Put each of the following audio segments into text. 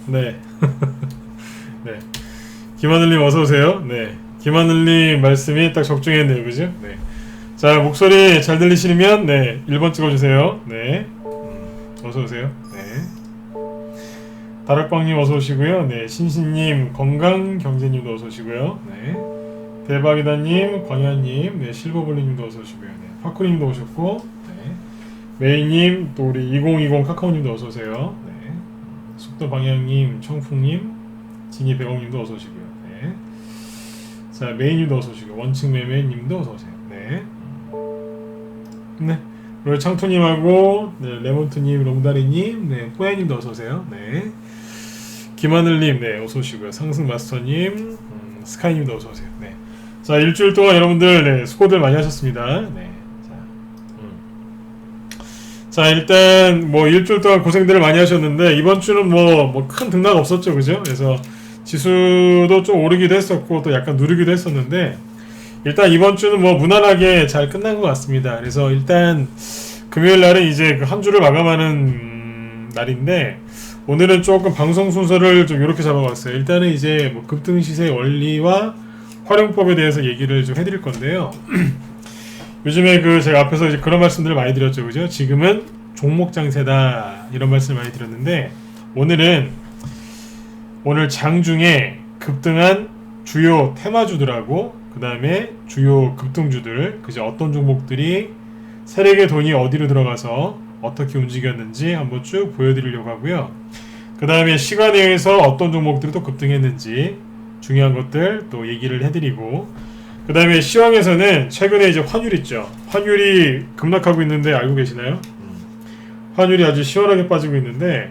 네. 네. 김하늘님 어서오세요. 네. 김하늘님 말씀이 딱 적중했네요. 그죠? 네. 자, 목소리 잘 들리시면, 네. 1번 찍어주세요. 네. 어서오세요. 네. 다락방님 어서오시고요. 네. 신신님, 건강경제님도 어서오시고요. 네. 대박이다님, 광야님, 네. 실버블리님도 어서오시고요. 네. 파쿠님도 오셨고, 네. 메이님, 또 우리 2020 카카오님도 어서오세요. 네. 속도방향님, 청풍님, 진이백옥님도 어서오시고요. 네. 자, 메이님도 어서오시고요. 원칙매매님도 어서오세요. 네. 네. 그리고 창투님하고, 네, 레몬트님, 롱다리님, 네, 뽀야님도 어서오세요. 네. 김하늘님, 네, 어서오시고요. 상승마스터님, 스카이님도 어서오세요. 네. 자, 일주일 동안 여러분들, 네, 수고들 많이 하셨습니다. 네. 자, 일단 뭐 일주일 동안 고생들을 많이 하셨는데 이번 주는 뭐 큰 등락 없었죠, 그죠? 그래서 지수도 좀 오르기도 했었고 또 약간 누르기도 했었는데 일단 이번 주는 뭐 무난하게 잘 끝난 것 같습니다. 그래서 일단 금요일 날은 이제 그 한 주를 마감하는 날인데 오늘은 조금 방송 순서를 좀 이렇게 잡아봤어요. 일단은 이제 뭐 급등 시세 원리와 활용법에 대해서 얘기를 좀 해드릴 건데요. 요즘에 그 제가 앞에서 이제 그런 말씀들을 많이 드렸죠, 그죠? 지금은 종목 장세다 이런 말씀을 많이 드렸는데 오늘 장중에 급등한 주요 테마주들하고 그 다음에 주요 급등주들 그죠? 어떤 종목들이 세력의 돈이 어디로 들어가서 어떻게 움직였는지 한번 쭉 보여드리려고 하고요. 그 다음에 시간에 의해서 어떤 종목들이 또 급등했는지 중요한 것들 또 얘기를 해드리고 그 다음에 시황에서는 최근에 이제 환율 있죠. 환율이 급락하고 있는데 알고 계시나요? 환율이 아주 시원하게 빠지고 있는데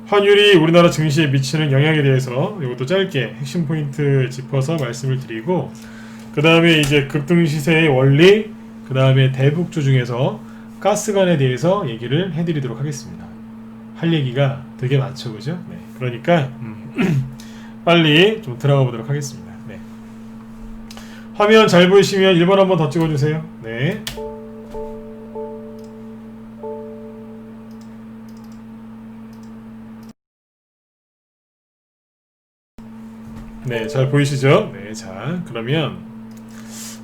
환율이 우리나라 증시에 미치는 영향에 대해서 이것도 짧게 핵심 포인트 짚어서 말씀을 드리고 그 다음에 이제 급등 시세의 원리 그 다음에 대북주 중에서 가스관에 대해서 얘기를 해드리도록 하겠습니다. 할 얘기가 되게 많죠, 그죠? 네. 그러니까 빨리 좀 들어가 보도록 하겠습니다. 네. 화면 잘 보이시면 1번 한번 더 찍어주세요. 네. 네, 잘 보이시죠? 네, 자, 그러면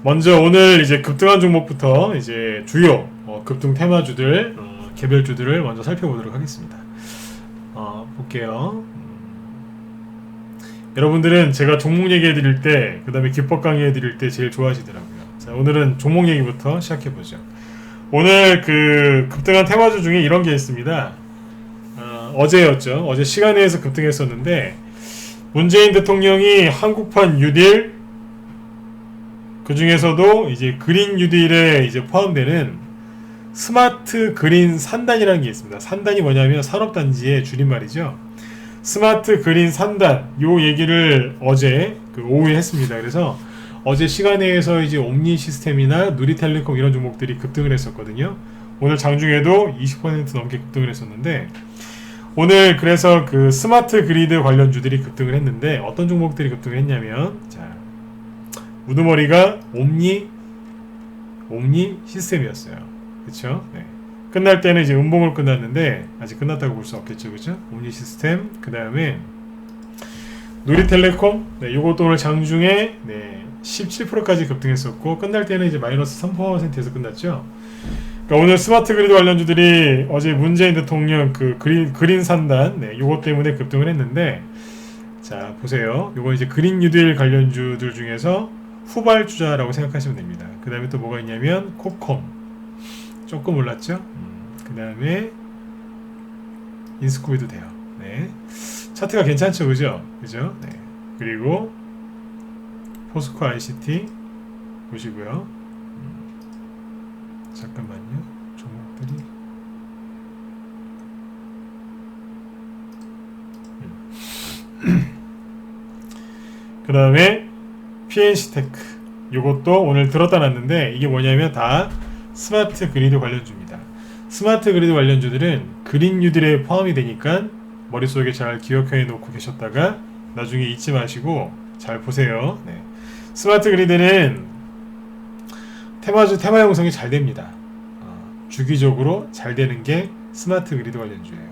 먼저 오늘 이제 급등한 종목부터 이제 주요 급등 테마주들 개별주들을 먼저 살펴보도록 하겠습니다. 볼게요. 여러분들은 제가 종목 얘기해 드릴 때, 그 다음에 기법 강의해 드릴 때 제일 좋아하시더라고요. 자, 오늘은 종목 얘기부터 시작해 보죠. 오늘 그 급등한 테마주 중에 이런 게 있습니다. 어제였죠. 어제 시간에서 급등했었는데, 문재인 대통령이 한국판 뉴딜, 그 중에서도 이제 그린 뉴딜에 이제 포함되는 스마트 그린 산단이라는 게 있습니다. 산단이 뭐냐면 산업단지의 줄임말이죠. 스마트 그린 산단, 요 얘기를 어제 그 오후에 했습니다. 그래서 어제 시간에서 이제 옴니 시스템이나 누리텔레콤 이런 종목들이 급등을 했었거든요. 오늘 장중에도 20% 넘게 급등을 했었는데, 오늘 그래서 그 스마트 그리드 관련주들이 급등을 했는데, 어떤 종목들이 급등을 했냐면, 자, 우두머리가 옴니 시스템이었어요. 그쵸? 네. 끝날 때는 이제 음봉을 끝났는데, 아직 끝났다고 볼 수 없겠죠. 그죠? 옴니 시스템, 그 다음에 누리텔레콤, 네, 요것도 오늘 장중에, 네, 17%까지 급등했었고, 끝날 때는 이제 마이너스 3%에서 끝났죠. 그러니까 오늘 스마트 그리드 관련주들이 어제 문재인 대통령 그 그린 산단, 네, 요것 때문에 급등을 했는데, 자, 보세요. 요거 이제 그린 뉴딜 관련주들 중에서 후발주자라고 생각하시면 됩니다. 그 다음에 또 뭐가 있냐면, 콥콤. 조금 올랐죠? 그 다음에, 인스코비도 돼요. 네. 차트가 괜찮죠? 그죠? 그죠? 네. 그리고, 포스코 ICT 보시고요. 잠깐만요. 종목들이. 그 다음에, PNC테크. 요것도 오늘 들었다 놨는데, 이게 뭐냐면 다 스마트 그리드 관련주입니다. 스마트 그리드 관련주들은 그린 뉴딜에 포함이 되니까 머릿속에 잘 기억해 놓고 계셨다가 나중에 잊지 마시고 잘 보세요. 네. 스마트 그리드는 테마 형성이 잘 됩니다. 주기적으로 잘 되는 게 스마트 그리드 관련주예요.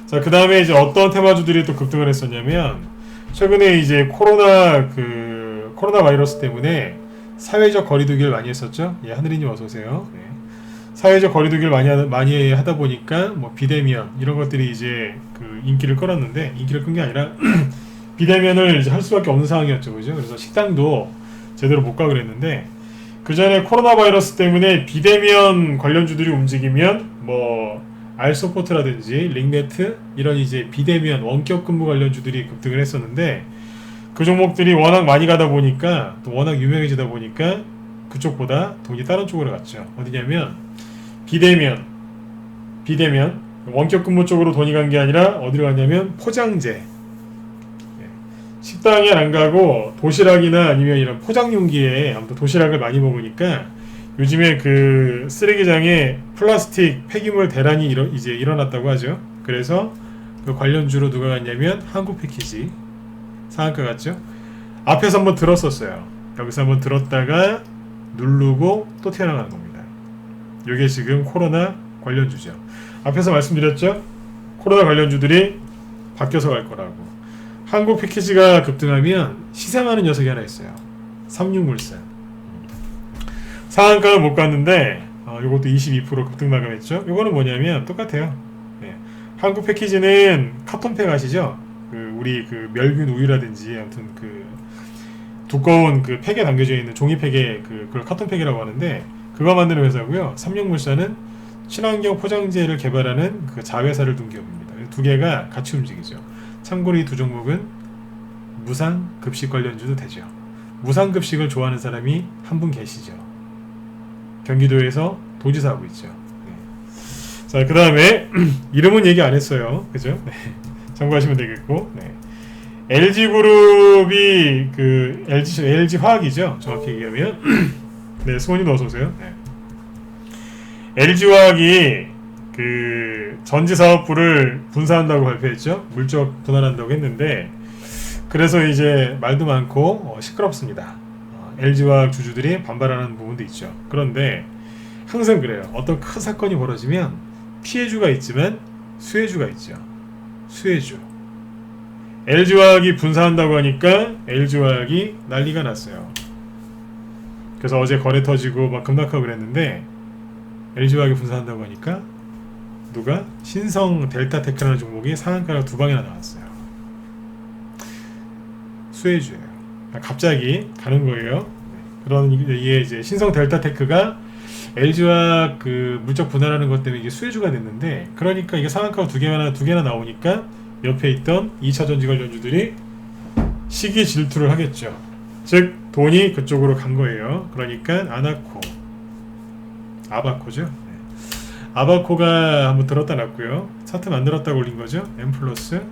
자, 그 다음에 이제 어떤 테마주들이 또 급등을 했었냐면, 최근에 이제 코로나 바이러스 때문에 사회적 거리두기를 많이 했었죠. 예, 하늘이님 어서 오세요. 네. 사회적 거리두기를 많이 하다 보니까 뭐 비대면 이런 것들이 이제 그 인기를 끌었는데, 인기를 끈 게 아니라 비대면을 이제 할 수밖에 없는 상황이었죠, 그죠? 그래서 식당도 제대로 못 가고 그랬는데, 그 전에 코로나 바이러스 때문에 비대면 관련주들이 움직이면 뭐 알소포트라든지 링네트 이런 이제 비대면 원격 근무 관련주들이 급등을 했었는데, 그 종목들이 워낙 많이 가다 보니까, 또 워낙 유명해지다 보니까 그쪽보다 돈이 다른 쪽으로 갔죠. 어디냐면 비대면 원격 근무 쪽으로 돈이 간 게 아니라 어디로 갔냐면 포장재, 식당에 안 가고 도시락이나 아니면 이런 포장 용기에 아무튼 도시락을 많이 먹으니까 요즘에 그 쓰레기장에 플라스틱 폐기물 대란이 이제 일어났다고 하죠. 그래서 그 관련주로 누가 갔냐면 한국 패키지 상한가 갔죠. 앞에서 한번 들었었어요. 여기서 한번 들었다가 누르고 또 튀어나가는 겁니다. 이게 지금 코로나 관련주죠. 앞에서 말씀드렸죠. 코로나 관련주들이 바뀌어서 갈 거라고. 한국 패키지가 급등하면 시샘하는 녀석이 하나 있어요. 삼육물산. 상한가를 못 갔는데 이것도 22% 급등 마감했죠. 이거는 뭐냐면 똑같아요. 네. 한국 패키지는 카톤팩 아시죠? 우리 그 멸균 우유라든지 아무튼 그 두꺼운 그 팩에 담겨져 있는 종이팩에 그걸 카톤팩이라고 하는데, 그거 만드는 회사고요. 삼육물산은 친환경 포장재를 개발하는 그 자회사를 둔 기업입니다. 두 개가 같이 움직이죠. 참고로 이 두 종목은 무상급식 관련주도 되죠. 무상급식을 좋아하는 사람이 한 분 계시죠. 경기도에서 도지사 하고 있죠. 네. 자, 그 다음에 이름은 얘기 안 했어요. 그죠? 네. 참고하시면 되겠고, 네. LG그룹이 그 LG화학이죠. 정확히 얘기하면. 네, 승원님도 어서 오세요. 네. LG화학이 그 전지사업부를 분사한다고 발표했죠. 물적 분할한다고 했는데, 그래서 이제 말도 많고 시끄럽습니다. LG화학 주주들이 반발하는 부분도 있죠. 그런데 항상 그래요. 어떤 큰 사건이 벌어지면 피해주가 있지만 수혜주가 있죠. 수혜주. LG화학이 분사한다고 하니까 LG화학이 난리가 났어요. 그래서 어제 거래 터지고 막 급락하고 그랬는데, LG화학이 분사한다고 하니까 누가? 신성 델타테크라는 종목이 상한가가 2방이나 나왔어요. 수혜주예요. 갑자기 가는 거예요. 그런 이게 이제 신성 델타테크가 LG와 그 물적 분할하는 것 때문에 이게 수혜주가 됐는데, 그러니까 이게 상한가가 두 개나 나오니까 옆에 있던 2차 전지 관련주들이 시기 질투를 하겠죠. 즉 돈이 그쪽으로 간 거예요. 그러니까 아바코죠. 네. 아바코가 한번 들었다 놨고요. 차트 만들었다고 올린 거죠. M 플러스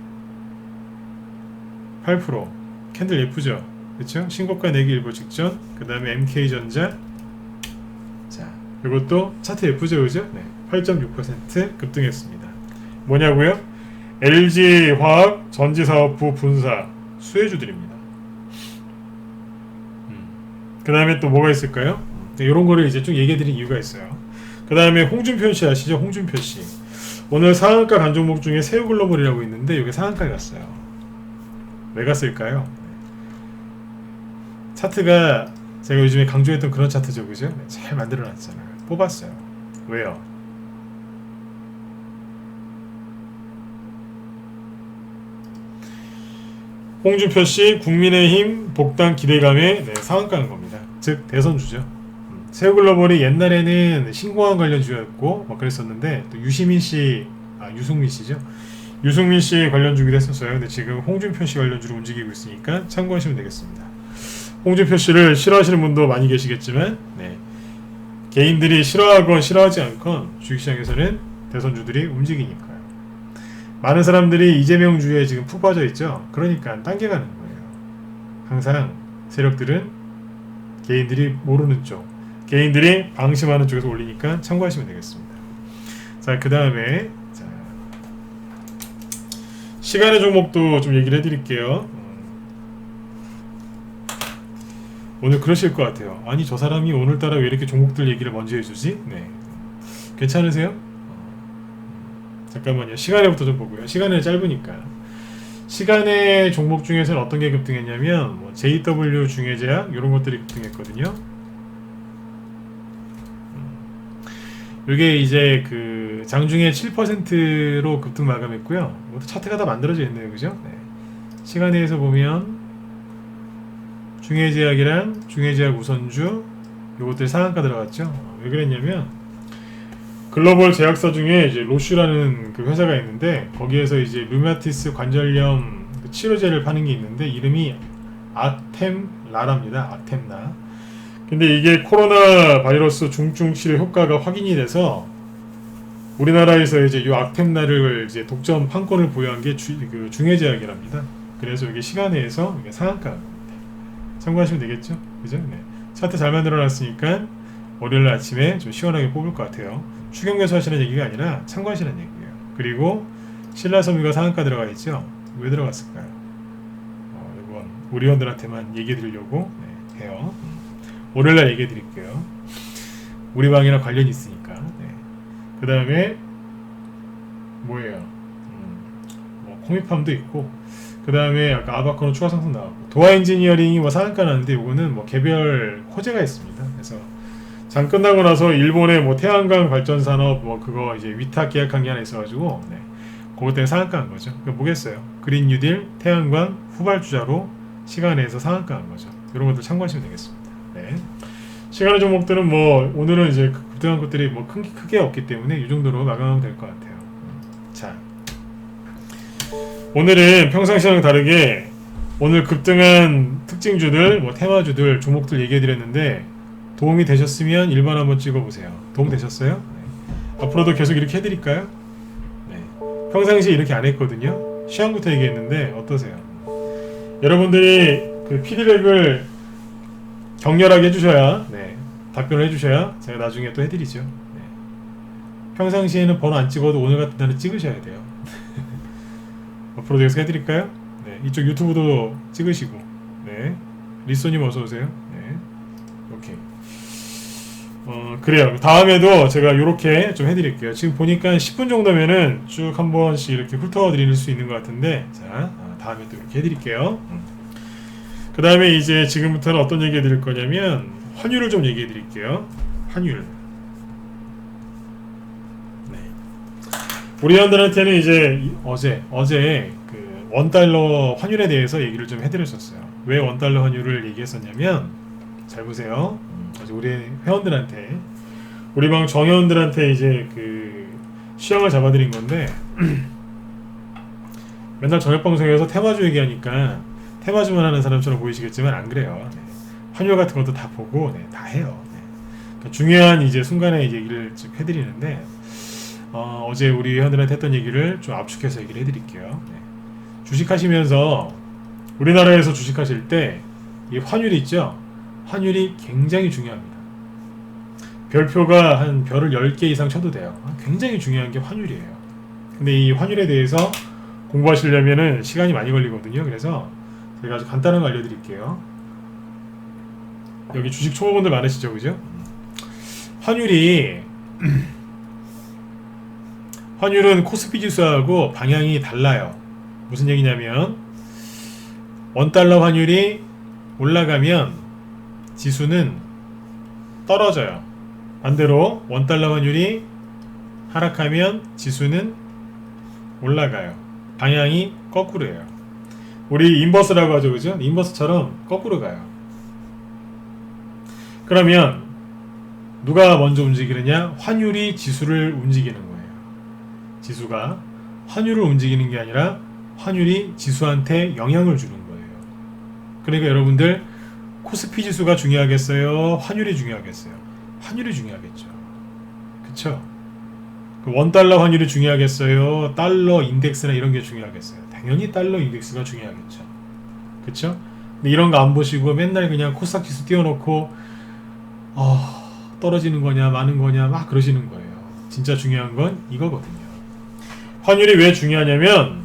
8%. 캔들 예쁘죠. 그렇죠? 신고가 내기 일보 직전. 그 다음에 MK전자. 자, 이것도 차트 예쁘죠, 그죠? 네. 8.6% 급등했습니다. 뭐냐고요? LG화학 전지사업부 분사 수혜주들입니다. 그 다음에 또 뭐가 있을까요? 이런 거를 이제 쭉 얘기해드린 이유가 있어요. 그 다음에 홍준표 씨 아시죠? 홍준표 씨. 오늘 상한가 간 종목 중에 세우글로벌이라고 있는데 여기 상한가에 갔어요. 왜 갔을까요? 차트가 제가 요즘에 강조했던 그런 차트죠, 그죠? 잘 만들어놨잖아요. 뽑았어요. 왜요? 홍준표 씨 국민의힘 복당 기대감에 상한가 간 겁니다. 즉 대선주죠. 세우글로벌이 옛날에는 신공항 관련주였고 뭐 그랬었는데, 또 유승민 씨죠. 유승민 씨 관련주기도 했었어요. 근데 지금 홍준표 씨 관련주로 움직이고 있으니까 참고하시면 되겠습니다. 홍준표 씨를 싫어하시는 분도 많이 계시겠지만, 개인들이 싫어하건 싫어하지 않건 주식시장에서는 대선주들이 움직이니까요. 많은 사람들이 이재명주에 지금 푹 빠져 있죠. 그러니까 당겨가는 거예요. 항상 세력들은 개인들이 모르는 쪽, 개인들이 방심하는 쪽에서 올리니까 참고하시면 되겠습니다. 자, 그 다음에 시간의 종목도 좀 얘기를 해드릴게요. 오늘 그러실 것 같아요. 아니, 저 사람이 오늘따라 왜 이렇게 종목들 얘기를 먼저 해주지? 네, 괜찮으세요? 잠깐만요. 시간에부터 좀 보고요. 시간이 짧으니까. 시간의 종목 중에서는 어떤 게 급등했냐면 뭐 JW 중해제약 이런 것들이 급등했거든요. 이게 이제 그 장중에 7%로 급등 마감했고요. 이것도 차트가 다 만들어져 있네요, 그죠? 네. 시간에서 보면 중해제약이랑 중해제약 우선주 요것들 상한가 들어갔죠. 왜 그랬냐면 글로벌 제약사 중에 이제 로슈라는 그 회사가 있는데, 거기에서 이제 류마티스 관절염 그 치료제를 파는 게 있는데 이름이 아템라랍니다. 아템라. 근데 이게 코로나 바이러스 중증 치료 효과가 확인이 돼서 우리나라에서 이제 이 아템라를 이제 독점 판권을 보유한 게 그 중해제약이랍니다. 그래서 이게 시간에서 이게 상한가 겁니다. 참고하시면 되겠죠, 그죠? 네. 차트 잘 만들어놨으니까 월요일 아침에 좀 시원하게 뽑을 것 같아요. 추경돼서 하시는 얘기가 아니라 참고하시는 얘기예요. 그리고 신라섬유가 상한가 들어가 있죠. 왜 들어갔을까요? 이건 우리원들한테만 얘기해 드리려고 해요. 월요일날 얘기해 드릴게요. 우리 방이랑 관련이 있으니까. 그 다음에 뭐예요? 뭐 코미팜도 있고, 그 다음에 아까 아바코는 추가 상승 나왔고, 도화 엔지니어링이 뭐 상한가 나는데 이거는 뭐 개별 호재가 있습니다. 그래서 장 끝나고 나서 일본의 뭐 태양광 발전 산업 뭐 그거 이제 위탁 계약한 게 하나 있어가지고 그것 때문에 상한가 한 거죠. 그러니까 뭐겠어요? 그린 뉴딜, 태양광 후발주자로 시간에서 상한가 한 거죠. 이런 것들 참고하시면 되겠습니다. 네. 시간의 종목들은 뭐 오늘은 이제 급등한 것들이 뭐 크게 없기 때문에 이 정도로 마감하면 될 것 같아요. 자, 오늘은 평상시랑 다르게 오늘 급등한 특징주들, 뭐 테마주들, 종목들 얘기해드렸는데 도움이 되셨으면 1번 한번 찍어보세요. 도움 되셨어요? 네. 앞으로도 계속 이렇게 해드릴까요? 네. 평상시에 이렇게 안 했거든요. 시험부터 얘기했는데 어떠세요? 여러분들이 그 피드백을 격렬하게 해주셔야, 답변을 해주셔야 제가 나중에 또 해드리죠. 평상시에는 번호 안 찍어도 오늘 같은 날은 찍으셔야 돼요. 앞으로도 계속 해드릴까요? 이쪽 유튜브도 찍으시고. 리소님 어서오세요. 오케이. 그래요. 다음에도 제가 이렇게 좀 해드릴게요. 지금 보니까 10분 정도면은 쭉 한 번씩 이렇게 훑어 드릴 수 있는 것 같은데, 자, 다음에 또 이렇게 해드릴게요. 그 다음에 이제 지금부터는 어떤 얘기 해드릴 거냐면 환율을 좀 얘기해 드릴게요. 환율. 우리 회원들한테는 이제 어제 그 원달러 환율에 대해서 얘기를 좀 해드렸었어요. 왜 원달러 환율을 얘기했었냐면, 잘 보세요. 어제 우리 회원들한테, 우리 방 정회원들한테 이제 그 시황을 잡아드린 건데, 맨날 저녁 방송에서 테마주 얘기하니까 테마주만 하는 사람처럼 보이시겠지만 안 그래요. 네. 환율 같은 것도 다 보고 다 해요. 네. 그러니까 중요한 이제 순간에 이제 얘기를 좀 해드리는데, 어제 우리 회원들한테 했던 얘기를 좀 압축해서 얘기를 해드릴게요. 네. 주식하시면서 우리나라에서 주식하실 때 이 환율이 있죠? 환율이 굉장히 중요합니다. 별표가 한 별을 10개 이상 쳐도 돼요. 굉장히 중요한 게 환율이에요. 근데 이 환율에 대해서 공부하시려면은 시간이 많이 걸리거든요. 그래서 제가 아주 간단한 거 알려드릴게요. 여기 주식 초보분들 많으시죠, 그죠? 환율은 코스피 지수하고 방향이 달라요. 무슨 얘기냐면, 원달러 환율이 올라가면 지수는 떨어져요. 반대로 원달러 환율이 하락하면 지수는 올라가요. 방향이 거꾸로예요. 우리 인버스라고 하죠, 그죠? 인버스처럼 거꾸로 가요. 그러면 누가 먼저 움직이느냐? 환율이 지수를 움직이는 거예요. 지수가 환율을 움직이는 게 아니라 환율이 지수한테 영향을 주는 거예요. 그러니까 여러분들, 코스피 지수가 중요하겠어요? 환율이 중요하겠어요? 환율이 중요하겠죠. 그쵸? 그 원달러 환율이 중요하겠어요? 달러 인덱스나 이런 게 중요하겠어요? 당연히 달러 인덱스가 중요하겠죠. 그쵸? 근데 이런 거 안 보시고 맨날 그냥 코스닥 지수 띄워놓고 떨어지는 거냐 마는 거냐 막 그러시는 거예요. 진짜 중요한 건 이거거든요. 환율이 왜 중요하냐면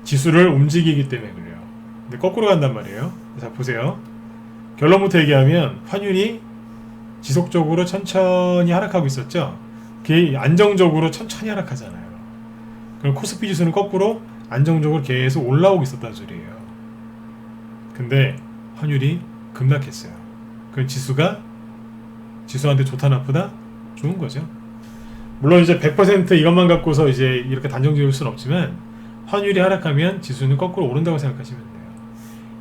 지수를 움직이기 때문에 그래요. 근데 거꾸로 간단 말이에요. 자, 보세요. 결론부터 얘기하면 환율이 지속적으로 천천히 하락하고 있었죠. 그게 안정적으로 천천히 하락하잖아요. 그럼 코스피 지수는 거꾸로 안정적으로 계속 올라오고 있었단 소리예요. 근데 환율이 급락했어요. 그 지수한테 좋다 나쁘다? 좋은 거죠. 물론 이제 100% 이것만 갖고서 이제 이렇게 단정 지을 수는 없지만, 환율이 하락하면 지수는 거꾸로 오른다고 생각하시면 돼요.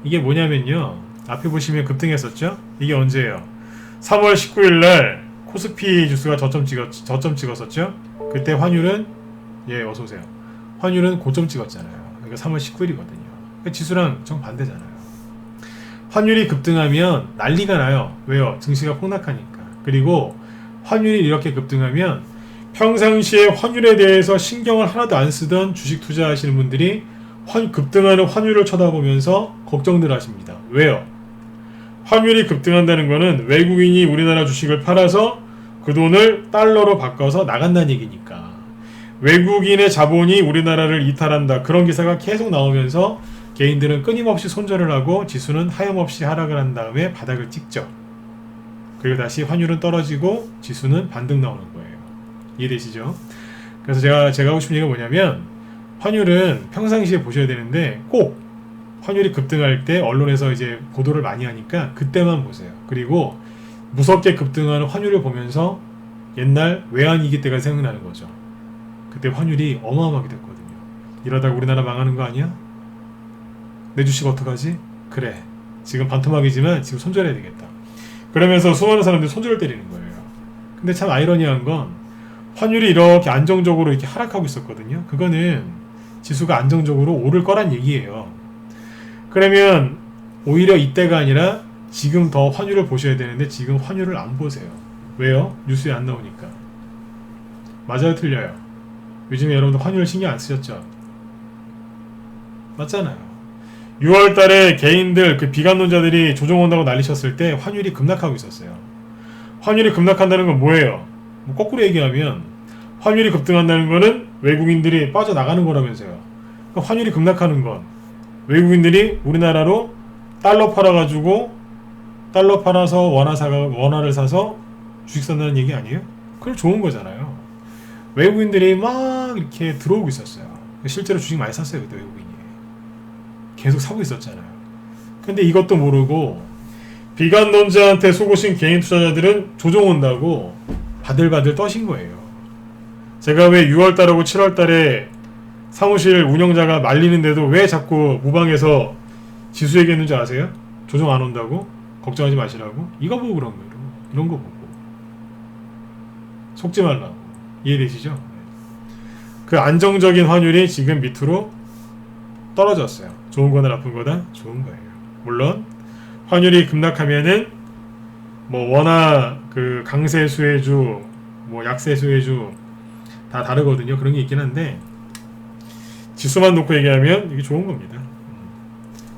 이게 뭐냐면요, 앞에 보시면 급등했었죠? 이게 언제예요? 3월 19일날 코스피 지수가 저점 찍었었죠? 그때 환율은, 어서오세요. 환율은 고점 찍었잖아요. 그러니까 3월 19일이거든요. 그러니까 지수랑 정반대잖아요. 환율이 급등하면 난리가 나요. 왜요? 증시가 폭락하니까. 그리고 환율이 이렇게 급등하면 평상시에 환율에 대해서 신경을 하나도 안 쓰던 주식 투자하시는 분들이 급등하는 환율을 쳐다보면서 걱정들 하십니다. 왜요? 환율이 급등한다는 거는 외국인이 우리나라 주식을 팔아서 그 돈을 달러로 바꿔서 나간다는 얘기니까. 외국인의 자본이 우리나라를 이탈한다. 그런 기사가 계속 나오면서 개인들은 끊임없이 손절을 하고 지수는 하염없이 하락을 한 다음에 바닥을 찍죠. 그리고 다시 환율은 떨어지고 지수는 반등 나오는 거예요. 이해되시죠? 그래서 제가 하고 싶은 얘기가 뭐냐면, 환율은 평상시에 보셔야 되는데 꼭 환율이 급등할 때 언론에서 이제 보도를 많이 하니까 그때만 보세요. 그리고 무섭게 급등하는 환율을 보면서 옛날 외환위기 때가 생각나는 거죠. 그때 환율이 어마어마하게 됐거든요. 이러다가 우리나라 망하는 거 아니야? 내 주식 어떡하지? 그래, 지금 반토막이지만 지금 손절해야 되겠다. 그러면서 수많은 사람들이 손절을 때리는 거예요. 근데 참 아이러니한 건, 환율이 이렇게 안정적으로 이렇게 하락하고 있었거든요. 그거는 지수가 안정적으로 오를 거란 얘기예요. 그러면 오히려 이때가 아니라 지금 더 환율을 보셔야 되는데 지금 환율을 안 보세요. 왜요? 뉴스에 안 나오니까. 맞아요, 틀려요? 요즘에 여러분들 환율 신경 안 쓰셨죠? 맞잖아요. 6월 달에 개인들, 그 비관론자들이 조정 온다고 난리쳤을 때 환율이 급락하고 있었어요. 환율이 급락한다는 건 뭐예요? 뭐 거꾸로 얘기하면 환율이 급등한다는 거는 외국인들이 빠져나가는 거라면서요. 그러니까 환율이 급락하는 건 외국인들이 우리나라로 달러 팔아가지고, 달러 팔아서 원화를 사서 주식 산다는 얘기 아니에요? 그럼 좋은 거잖아요. 외국인들이 막 이렇게 들어오고 있었어요. 실제로 주식 많이 샀어요, 그때 외국인이. 계속 사고 있었잖아요. 근데 이것도 모르고 비관론자한테 속으신 개인 투자자들은 조정 온다고 바들바들 떠신 거예요. 제가 왜 6월달하고 7월달에 사무실 운영자가 말리는데도 왜 자꾸 무방에서 지수 얘기했는지 아세요? 조정 안 온다고? 걱정하지 마시라고? 이거 보고 그런 거예요. 이런 거 보고 속지 말라고. 이해되시죠? 그 안정적인 환율이 지금 밑으로 떨어졌어요. 좋은 거나 나쁜 거다? 좋은 거예요. 물론 환율이 급락하면은 뭐 워낙 그 강세 수혜주, 뭐 약세 수혜주 다 다르거든요. 그런 게 있긴 한데 지수만 놓고 얘기하면 이게 좋은 겁니다.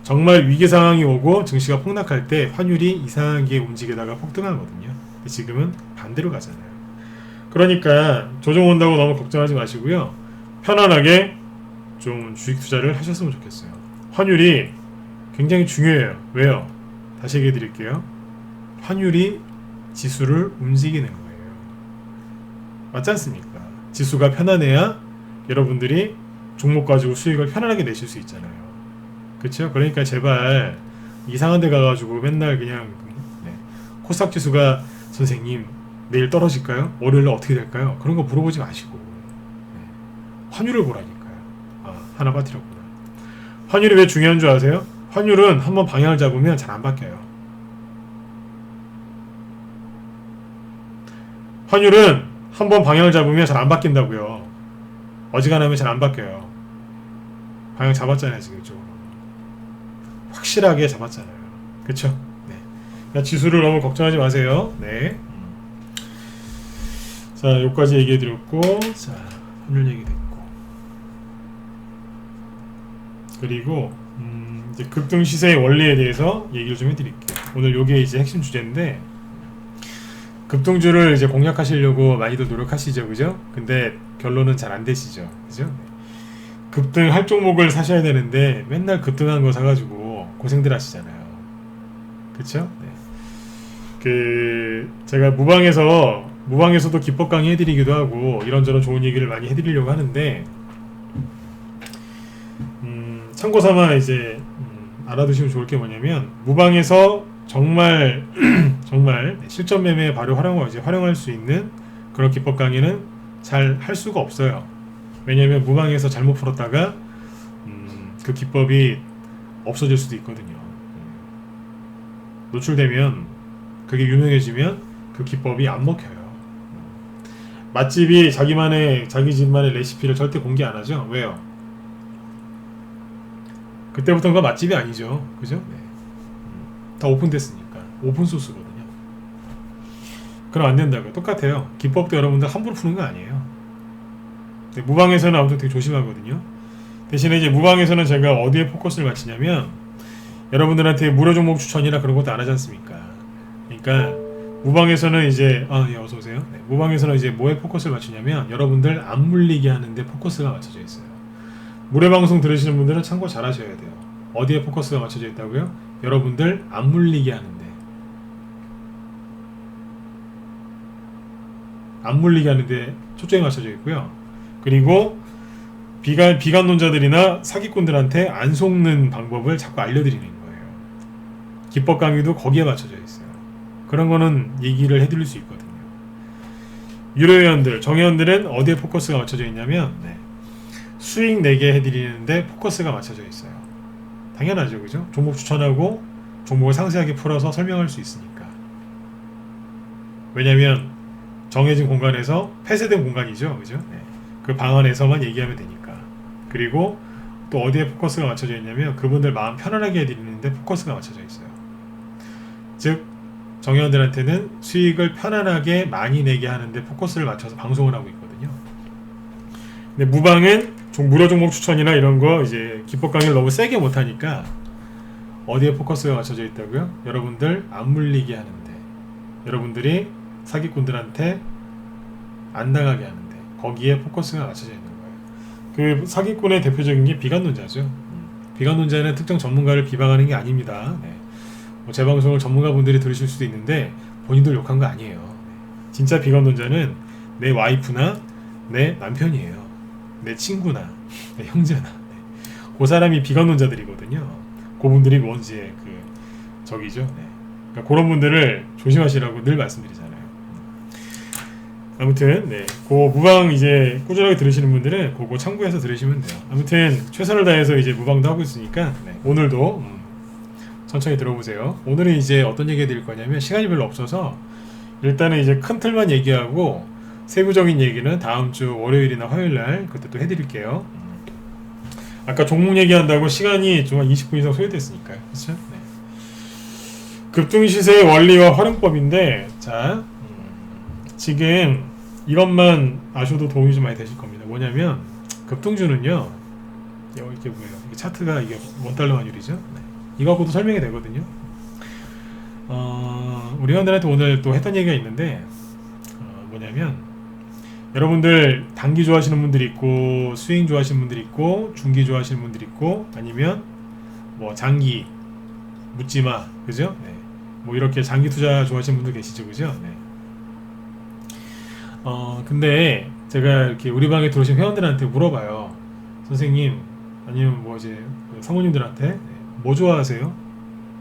정말 위기 상황이 오고 증시가 폭락할 때 환율이 이상하게 움직이다가 폭등하거든요. 근데 지금은 반대로 가잖아요. 그러니까 조정 온다고 너무 걱정하지 마시고요. 편안하게 좀 주식 투자를 하셨으면 좋겠어요. 환율이 굉장히 중요해요. 왜요? 다시 얘기해 드릴게요. 환율이 지수를 움직이는 거예요. 맞지 않습니까? 지수가 편안해야 여러분들이 종목 가지고 수익을 편안하게 내실 수 있잖아요. 그렇죠? 그러니까 제발 이상한 데 가가지고 맨날 그냥 코스닥 지수가 선생님 내일 떨어질까요? 월요일날 어떻게 될까요? 그런 거 물어보지 마시고 환율을 보라니까요. 하나 빠뜨렸구나. 환율이 왜 중요한 줄 아세요? 환율은 한번 방향을 잡으면 잘 안 바뀌어요. 환율은 한번 방향을 잡으면 잘 안 바뀐다고요. 어지간하면 잘 안 바뀌어요. 방향 잡았잖아요, 지금 이쪽으로. 확실하게 잡았잖아요. 그쵸? 네. 그러니까 지수를 너무 걱정하지 마세요. 네. 자, 여기까지 얘기해드렸고, 자, 환율 얘기 됐고. 그리고, 이제 급등 시세의 원리에 대해서 얘기를 좀 해드릴게요. 오늘 요게 이제 핵심 주제인데, 급등주를 이제 공략하시려고 많이들 노력하시죠, 그죠? 근데 결론은 잘 안 되시죠, 그죠? 급등할 종목을 사셔야 되는데 맨날 급등한 거 사가지고 고생들 하시잖아요, 그쵸? 네. 제가 무방에서도 기법 강의 해드리기도 하고 이런저런 좋은 얘기를 많이 해드리려고 하는데 참고삼아 이제 알아두시면 좋을 게 뭐냐면 무방에서 정말 정말 실전 매매에 바로 활용할 수 있는 그런 기법 강의는 잘 할 수가 없어요. 왜냐하면 무방에서 잘못 풀었다가 그 기법이 없어질 수도 있거든요. 노출되면 그게 유명해지면 그 기법이 안 먹혀요. 맛집이 자기 집만의 레시피를 절대 공개 안 하죠. 왜요? 그때부터는 그 맛집이 아니죠. 그죠? 네. 다 오픈됐으니까. 오픈소스거든요. 그럼 안 된다고요. 똑같아요. 기법도 여러분들 함부로 푸는 거 아니에요. 무방에서는 아무튼 되게 조심하거든요. 대신에 이제 무방에서는 제가 어디에 포커스를 맞추냐면 여러분들한테 무료 종목 추천이나 그런 것도 안 하지 않습니까? 그러니까 무방에서는 이제 예, 어서 오세요. 네, 무방에서는 이제 뭐에 포커스를 맞추냐면 여러분들 안 물리게 하는데 포커스가 맞춰져 있어요. 무료 방송 들으시는 분들은 참고 잘 하셔야 돼요. 어디에 포커스가 맞춰져 있다고요? 여러분들 안 물리게 하는데. 안 물리게 하는데 초점이 맞춰져 있고요. 그리고 비관론자들이나 사기꾼들한테 안 속는 방법을 자꾸 알려드리는 거예요. 기법 강의도 거기에 맞춰져 있어요. 그런 거는 얘기를 해드릴 수 있거든요. 유료회원들, 정회원들은 어디에 포커스가 맞춰져 있냐면 수익 내게 해드리는데 포커스가 맞춰져 있어요. 당연하죠, 그죠? 종목 추천하고 종목을 상세하게 풀어서 설명할 수 있으니까. 왜냐면 정해진 공간에서 폐쇄된 공간이죠, 그죠? 그 방 안에서만 얘기하면 되니까. 그리고 또 어디에 포커스가 맞춰져 있냐면 그분들 마음 편안하게 해드리는데 포커스가 맞춰져 있어요. 즉 정회원들한테는 수익을 편안하게 많이 내게 하는데 포커스를 맞춰서 방송을 하고 있거든요. 근데 무방은 무료 종목 추천이나 이런 거 이제 기법 강의를 너무 세게 못하니까 어디에 포커스가 맞춰져 있다고요? 여러분들 안 물리게 하는데, 여러분들이 사기꾼들한테 안 당하게 하는데 거기에 포커스가 맞춰져 있는 거예요. 그 사기꾼의 대표적인 게 비관론자죠. 비관론자는 특정 전문가를 비방하는 게 아닙니다. 제 방송을 전문가분들이 들으실 수도 있는데 본인들 욕한 거 아니에요. 진짜 비관론자는 내 와이프나 내 남편이에요. 내 친구나 내 형제나 그 사람이 비관론자들이거든요. 그분들이 뭔지 저기죠. 그러니까 그런 분들을 조심하시라고 늘 말씀드리잖아요. 아무튼 네, 그 무방 이제 꾸준하게 들으시는 분들은 그거 참고해서 들으시면 돼요. 아무튼 최선을 다해서 이제 무방도 하고 있으니까 네, 오늘도 천천히 들어보세요. 오늘은 이제 어떤 얘기 해드릴 거냐면 시간이 별로 없어서 일단은 이제 큰 틀만 얘기하고 세부적인 얘기는 다음 주 월요일이나 화요일날 그때 또 해드릴게요. 아까 종목 얘기한다고 시간이 좀 한 20분 이상 소요됐으니까요. 그렇죠? 네. 급등시세의 원리와 활용법인데 자 지금 이것만 아셔도 도움이 좀 많이 되실 겁니다. 뭐냐면 급등주는요 이게 뭐예요? 이게 차트가 이게 원달러 환율이죠. 네. 이거 갖고도 설명이 되거든요. 우리 회원들한테 오늘 또 했던 얘기가 있는데 뭐냐면 여러분들 단기 좋아하시는 분들이 있고 스윙 좋아하시는 분들이 있고 중기 좋아하시는 분들이 있고 아니면 뭐 장기 묻지마 그죠? 네. 뭐 이렇게 장기 투자 좋아하시는 분들 계시죠 그죠? 네. 근데 제가 이렇게 우리 방에 들어오신 회원들한테 물어봐요. 선생님 아니면 뭐 이제 사모님들한테 네. 뭐 좋아하세요?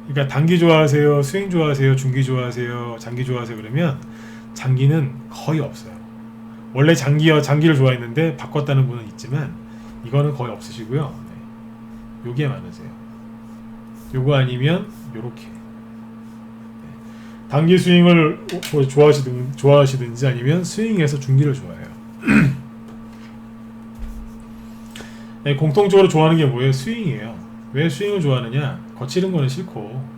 그러니까 단기 좋아하세요? 스윙 좋아하세요? 중기 좋아하세요? 장기 좋아하세요? 그러면 장기는 거의 없어요. 원래 장기를 좋아했는데 바꿨다는 분은 있지만 이거는 거의 없으시고요. 네. 요게 많으세요. 요거 아니면 요렇게 네. 단기 스윙을 좋아하시든지 아니면 스윙에서 중기를 좋아해요. 네, 공통적으로 좋아하는 게 뭐예요? 스윙이에요. 왜 스윙을 좋아하느냐? 거칠은 거는 싫고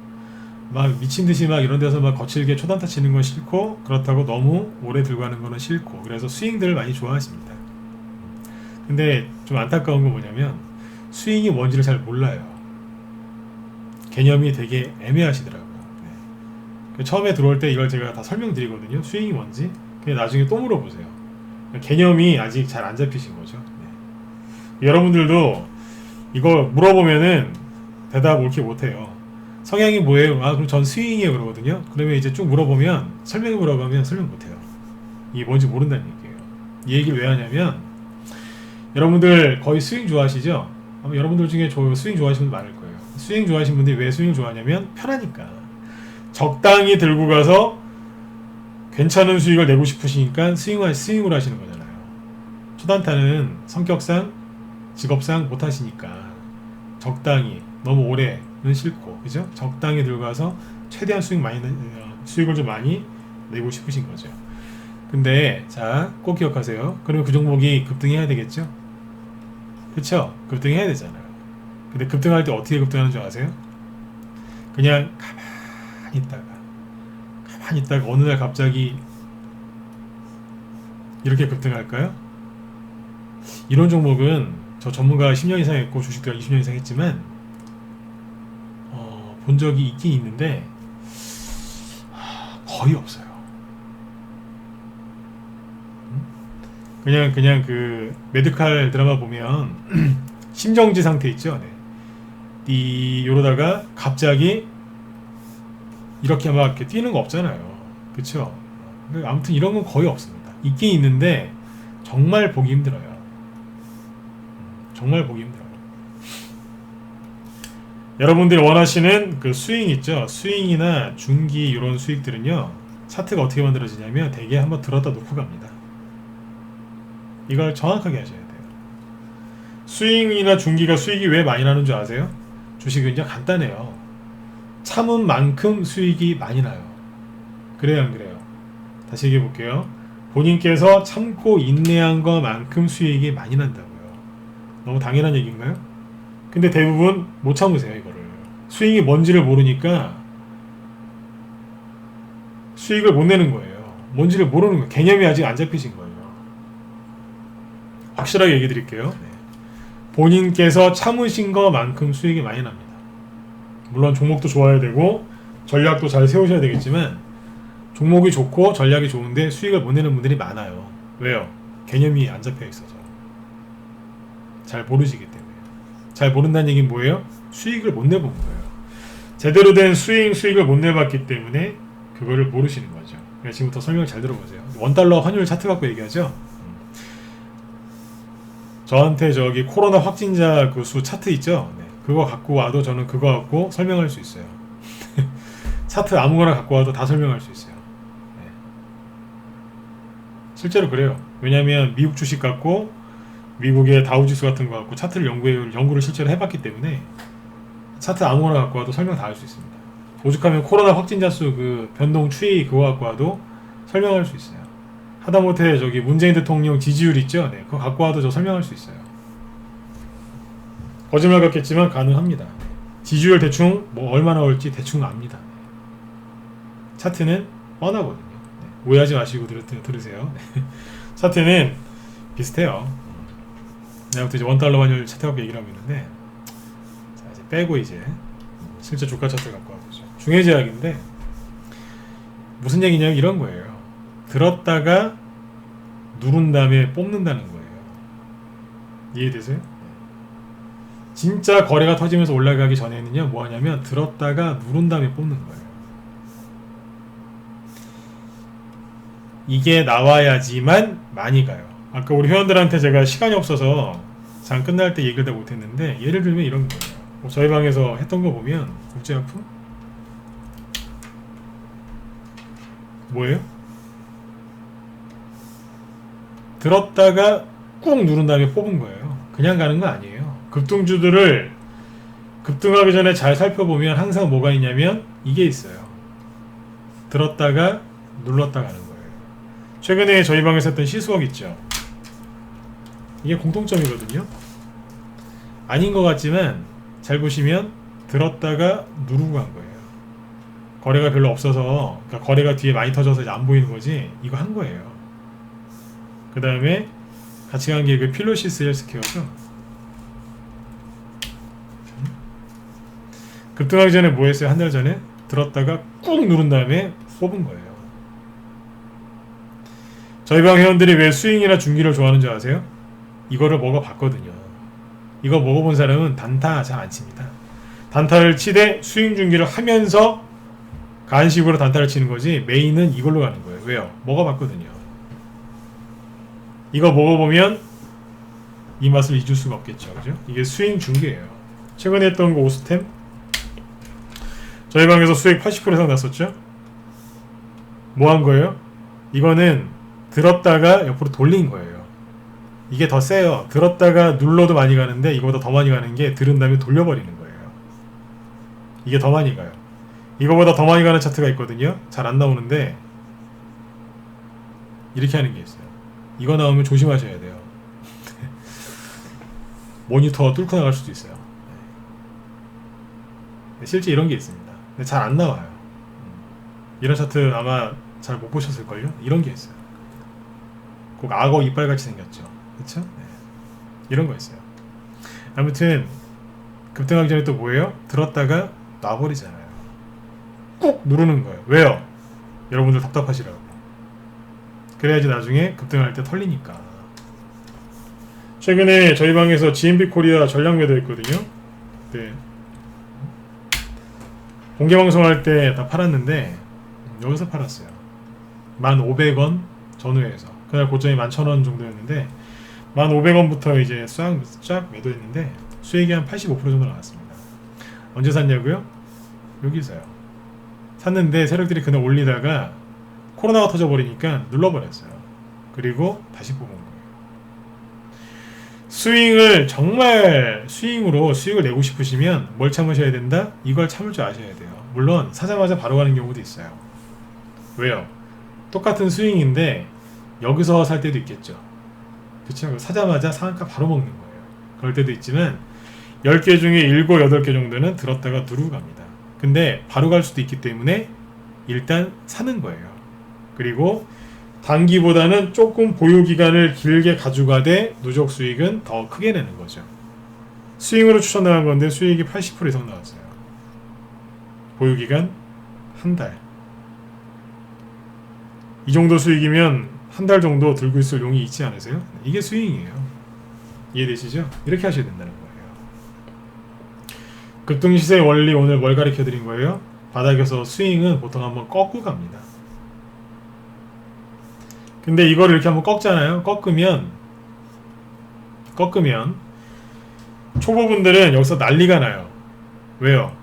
막 미친듯이 막 이런 데서 막 거칠게 초단타 치는 건 싫고 그렇다고 너무 오래 들고 가는 거는 싫고 그래서 스윙들을 많이 좋아하십니다. 근데 좀 안타까운 건 뭐냐면 스윙이 뭔지를 잘 몰라요. 개념이 되게 애매하시더라고요. 네. 처음에 들어올 때 이걸 제가 다 설명드리거든요. 스윙이 뭔지. 그냥 나중에 또 물어보세요. 개념이 아직 잘 안 잡히신 거죠. 네. 여러분들도 이거 물어보면은 대답 옳게 못해요. 성향이 뭐예요? 아 그럼 전 스윙이에요 그러거든요. 그러면 이제 쭉 물어보면 설명해보라고 하면 설명 못해요. 이게 뭔지 모른다는 얘기예요. 이 얘기를 왜 하냐면 여러분들 거의 스윙 좋아하시죠? 아마 여러분들 중에 스윙 좋아하시는 분들 많을 거예요. 스윙 좋아하시는 분들이 왜 스윙을 좋아하냐면 편하니까. 적당히 들고 가서 괜찮은 수익을 내고 싶으시니까 스윙으로 하시는 거잖아요. 초단타는 성격상 직업상 못 하시니까 적당히 너무 오래는 싫고 그죠? 적당히 들고 가서 최대한 수익을 좀 많이 내고 싶으신 거죠. 근데 자 꼭 기억하세요. 그러면 그 종목이 급등해야 되겠죠? 그쵸? 급등해야 되잖아요. 근데 급등할 때 어떻게 급등하는 줄 아세요? 그냥 가만히 있다가 어느 날 갑자기 이렇게 급등할까요? 이런 종목은 저 전문가 10년 이상 했고 주식도 20년 이상 했지만 본 적이 있긴 있는데 거의 없어요. 그냥 그 메디칼 드라마 보면 심정지 상태 있죠. 네. 이러다가 갑자기 이렇게 막 이렇게 뛰는 거 없잖아요. 그쵸? 아무튼 이런 건 거의 없습니다. 있긴 있는데 정말 보기 힘들어요. 정말 보기 힘들어요. 여러분들이 원하시는 그 스윙 있죠? 스윙이나 중기 이런 수익들은요. 차트가 어떻게 만들어지냐면 대개 한번 들었다 놓고 갑니다. 이걸 정확하게 하셔야 돼요. 스윙이나 중기가 수익이 왜 많이 나는 줄 아세요? 주식은 그냥 간단해요. 참은 만큼 수익이 많이 나요. 그래요 안 그래요? 다시 얘기해 볼게요. 본인께서 참고 인내한 것만큼 수익이 많이 난다고요. 너무 당연한 얘기인가요? 근데 대부분 못 참으세요 이거를. 스윙이 뭔지를 모르니까 수익을 못 내는 거예요. 뭔지를 모르는 거예요. 개념이 아직 안 잡히신 거예요. 확실하게 얘기 드릴게요. 본인께서 참으신 것만큼 수익이 많이 납니다. 물론 종목도 좋아야 되고 전략도 잘 세우셔야 되겠지만 종목이 좋고 전략이 좋은데 수익을 못 내는 분들이 많아요. 왜요? 개념이 안 잡혀 있어서. 잘 모르시기 때문에. 잘 모른다는 얘기는 뭐예요? 수익을 못 내본 거예요. 제대로 된 수익을 못 내봤기 때문에 그거를 모르시는 거죠. 그러니까 지금부터 설명을 잘 들어보세요. 원달러 환율 차트 갖고 얘기하죠. 저한테 저기 코로나 확진자 그 수 차트 있죠. 네. 그거 갖고 와도 저는 그거 갖고 설명할 수 있어요. 차트 아무거나 갖고 와도 다 설명할 수 있어요. 네. 실제로 그래요. 왜냐하면 미국 주식 갖고 미국의 다우지수 같은 거 갖고 차트를 연구를 실제로 해봤기 때문에 차트 아무거나 갖고 와도 설명 다 할 수 있습니다. 오죽하면 코로나 확진자 수 그 변동 추이 그거 갖고 와도 설명할 수 있어요. 하다못해 저기 문재인 대통령 지지율 있죠? 네, 그거 갖고 와도 저 설명할 수 있어요. 거짓말 같겠지만 가능합니다. 지지율 대충 뭐 얼마나 올지 대충 압니다. 차트는 뻔하거든요. 네, 오해하지 마시고 들으세요. 차트는 비슷해요. 내가부터 이제 원달러 환율 차트 갖고 얘기를 하고 있는데, 자 이제 빼고 이제 실제 주가 차트 갖고 와보죠. 중해제약인데 무슨 얘기냐면 이런 거예요. 들었다가 누른 다음에 뽑는다는 거예요. 이해되세요? 진짜 거래가 터지면서 올라가기 전에는요 뭐 하냐면 들었다가 누른 다음에 뽑는 거예요. 이게 나와야지만 많이 가요. 아까 우리 회원들한테 제가 시간이 없어서 장 끝날 때 얘기를 다 못했는데 예를 들면 이런 거예요. 뭐 저희 방에서 했던 거 보면 국제약품 뭐예요? 들었다가 꾹 누른 다음에 뽑은 거예요. 그냥 가는 거 아니에요. 급등주들을 급등하기 전에 잘 살펴보면 항상 뭐가 있냐면 이게 있어요. 들었다가 눌렀다 가는 거예요. 최근에 저희 방에서 했던 시수억 있죠. 이게 공통점이거든요. 아닌 것 같지만 잘 보시면 들었다가 누르고 간 거예요. 거래가 별로 없어서, 그러니까 거래가 뒤에 많이 터져서 이제 안 보이는 거지. 이거 한 거예요. 그 다음에 같이 간 게 그 필로시스 헬스케어죠. 급등하기 전에 뭐 했어요? 한 달 전에 들었다가 꾹 누른 다음에 뽑은 거예요. 저희 방 회원들이 왜 스윙이나 중기를 좋아하는 줄 아세요? 이거를 먹어봤거든요. 이거 먹어본 사람은 단타 잘 안 칩니다. 단타를 치되 스윙 중기를 하면서 간식으로 단타를 치는 거지 메인은 이걸로 가는 거예요. 왜요? 먹어봤거든요. 이거 먹어보면 이 맛을 잊을 수가 없겠죠. 그죠? 이게 스윙 중기예요. 최근에 했던 거 오스템 저희 방에서 수익 80% 이상 났었죠? 뭐 한 거예요? 이거는 들었다가 옆으로 돌린 거예요. 이게 더 세요. 들었다가 눌러도 많이 가는데 이거보다 더 많이 가는 게 들은 다음에 돌려버리는 거예요. 이게 더 많이 가요. 이거보다 더 많이 가는 차트가 있거든요. 잘 안 나오는데 이렇게 하는 게 있어요. 이거 나오면 조심하셔야 돼요. 모니터 뚫고 나갈 수도 있어요. 실제 이런 게 있습니다. 근데 잘 안 나와요. 이런 차트 아마 잘 못 보셨을걸요? 이런 게 있어요. 꼭 악어 이빨같이 생겼죠. 그쵸? 네. 이런 거 있어요. 아무튼 급등하기 전에 또 뭐예요? 들었다가 놔버리잖아요. 꾹 누르는 거예요. 왜요? 여러분들 답답하시라고. 그래야지 나중에 급등할 때 털리니까. 최근에 저희 방에서 GMB 코리아 전략 매도했거든요. 네. 공개방송할 때 다 팔았는데 여기서 팔았어요. 1,500원 전후에서. 그날 고점이 11,000원 정도였는데 1,500원부터 이제 쫙 매도했는데 수익이 한 85% 정도 나왔습니다. 언제 샀냐고요? 여기서요. 샀는데 세력들이 그날 올리다가 코로나가 터져버리니까 눌러버렸어요. 그리고 다시 뽑은 거예요. 스윙을 정말 스윙으로 수익을 내고 싶으시면 뭘 참으셔야 된다? 이걸 참을 줄 아셔야 돼요. 물론 사자마자 바로 가는 경우도 있어요. 왜요? 똑같은 스윙인데 여기서 살 때도 있겠죠. 그쵸? 사자마자 상한가 바로 먹는 거예요. 그럴 때도 있지만 10개 중에 7, 8개 정도는 들었다가 누르고 갑니다. 근데 바로 갈 수도 있기 때문에 일단 사는 거예요. 그리고 단기보다는 조금 보유기간을 길게 가져가되 누적 수익은 더 크게 내는 거죠. 스윙으로 추천당한 건데 수익이 80% 이상 나왔어요. 보유기간 한 달. 이 정도 수익이면 한 달 정도 들고 있을 용이 있지 않으세요? 이게 스윙이에요. 이해되시죠? 이렇게 하셔야 된다는 거예요. 급등시세 원리 오늘 뭘 가르쳐 드린 거예요? 바닥에서 스윙은 보통 한번 꺾고 갑니다. 근데 이거를 이렇게 한번 꺾잖아요. 꺾으면 초보분들은 여기서 난리가 나요. 왜요?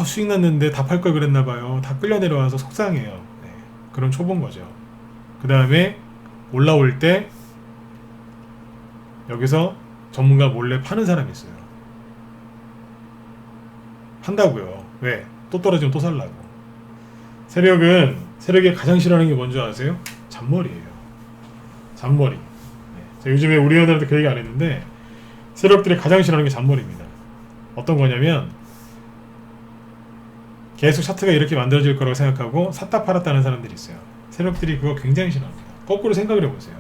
수익 났는데 다 팔 걸 그랬나봐요. 다 끌려 내려와서 속상해요. 네, 그런 초보인 거죠. 그 다음에 올라올 때 여기서 전문가 몰래 파는 사람이 있어요. 판다고요. 왜? 또 떨어지면 또 살라고. 세력이 가장 싫어하는 게 뭔지 아세요? 잔머리예요. 잔머리. 자, 요즘에 우리 애들한테 그 얘기 안 했는데 세력들이 가장 싫어하는 게 잔머리입니다. 어떤 거냐면 계속 차트가 이렇게 만들어질 거라고 생각하고 샀다 팔았다는 사람들이 있어요. 세력들이 그거 굉장히 싫어합니다. 거꾸로 생각을 해보세요.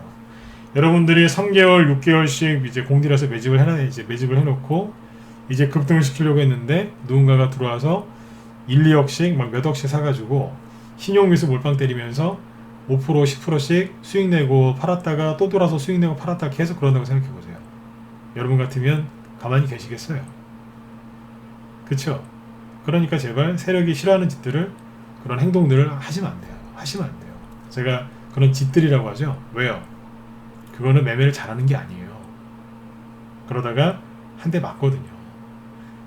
여러분들이 3개월, 6개월씩 이제 공들여서 매집을 해놓고 이제 급등을 시키려고 했는데 누군가가 들어와서 1, 2억씩 막 몇 억씩 사가지고 신용미수 몰빵 때리면서 5%, 10%씩 수익 내고 팔았다가 또 돌아서 수익 내고 팔았다가 계속 그런다고 생각해보세요. 여러분 같으면 가만히 계시겠어요? 그쵸? 그러니까 제발 세력이 싫어하는 짓들을, 그런 행동들을 하시면 안 돼요. 하시면 안 돼요. 제가 그런 짓들이라고 하죠. 왜요? 그거는 매매를 잘하는 게 아니에요. 그러다가 한 대 맞거든요.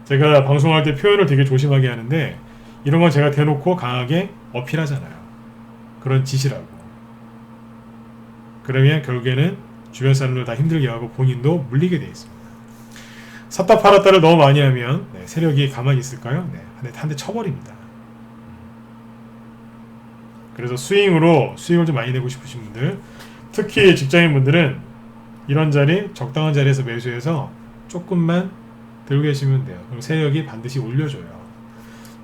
제가 방송할 때 표현을 되게 조심하게 하는데 이런 건 제가 대놓고 강하게 어필하잖아요. 그런 짓이라고. 그러면 결국에는 주변 사람들 다 힘들게 하고 본인도 물리게 돼 있습니다. 샀다 팔았다를 너무 많이 하면 세력이 가만히 있을까요? 한 대 쳐버립니다. 그래서 수익을 좀 많이 내고 싶으신 분들, 특히 직장인분들은 이런 자리, 적당한 자리에서 매수해서 조금만 들고 계시면 돼요. 그럼 세력이 반드시 올려줘요.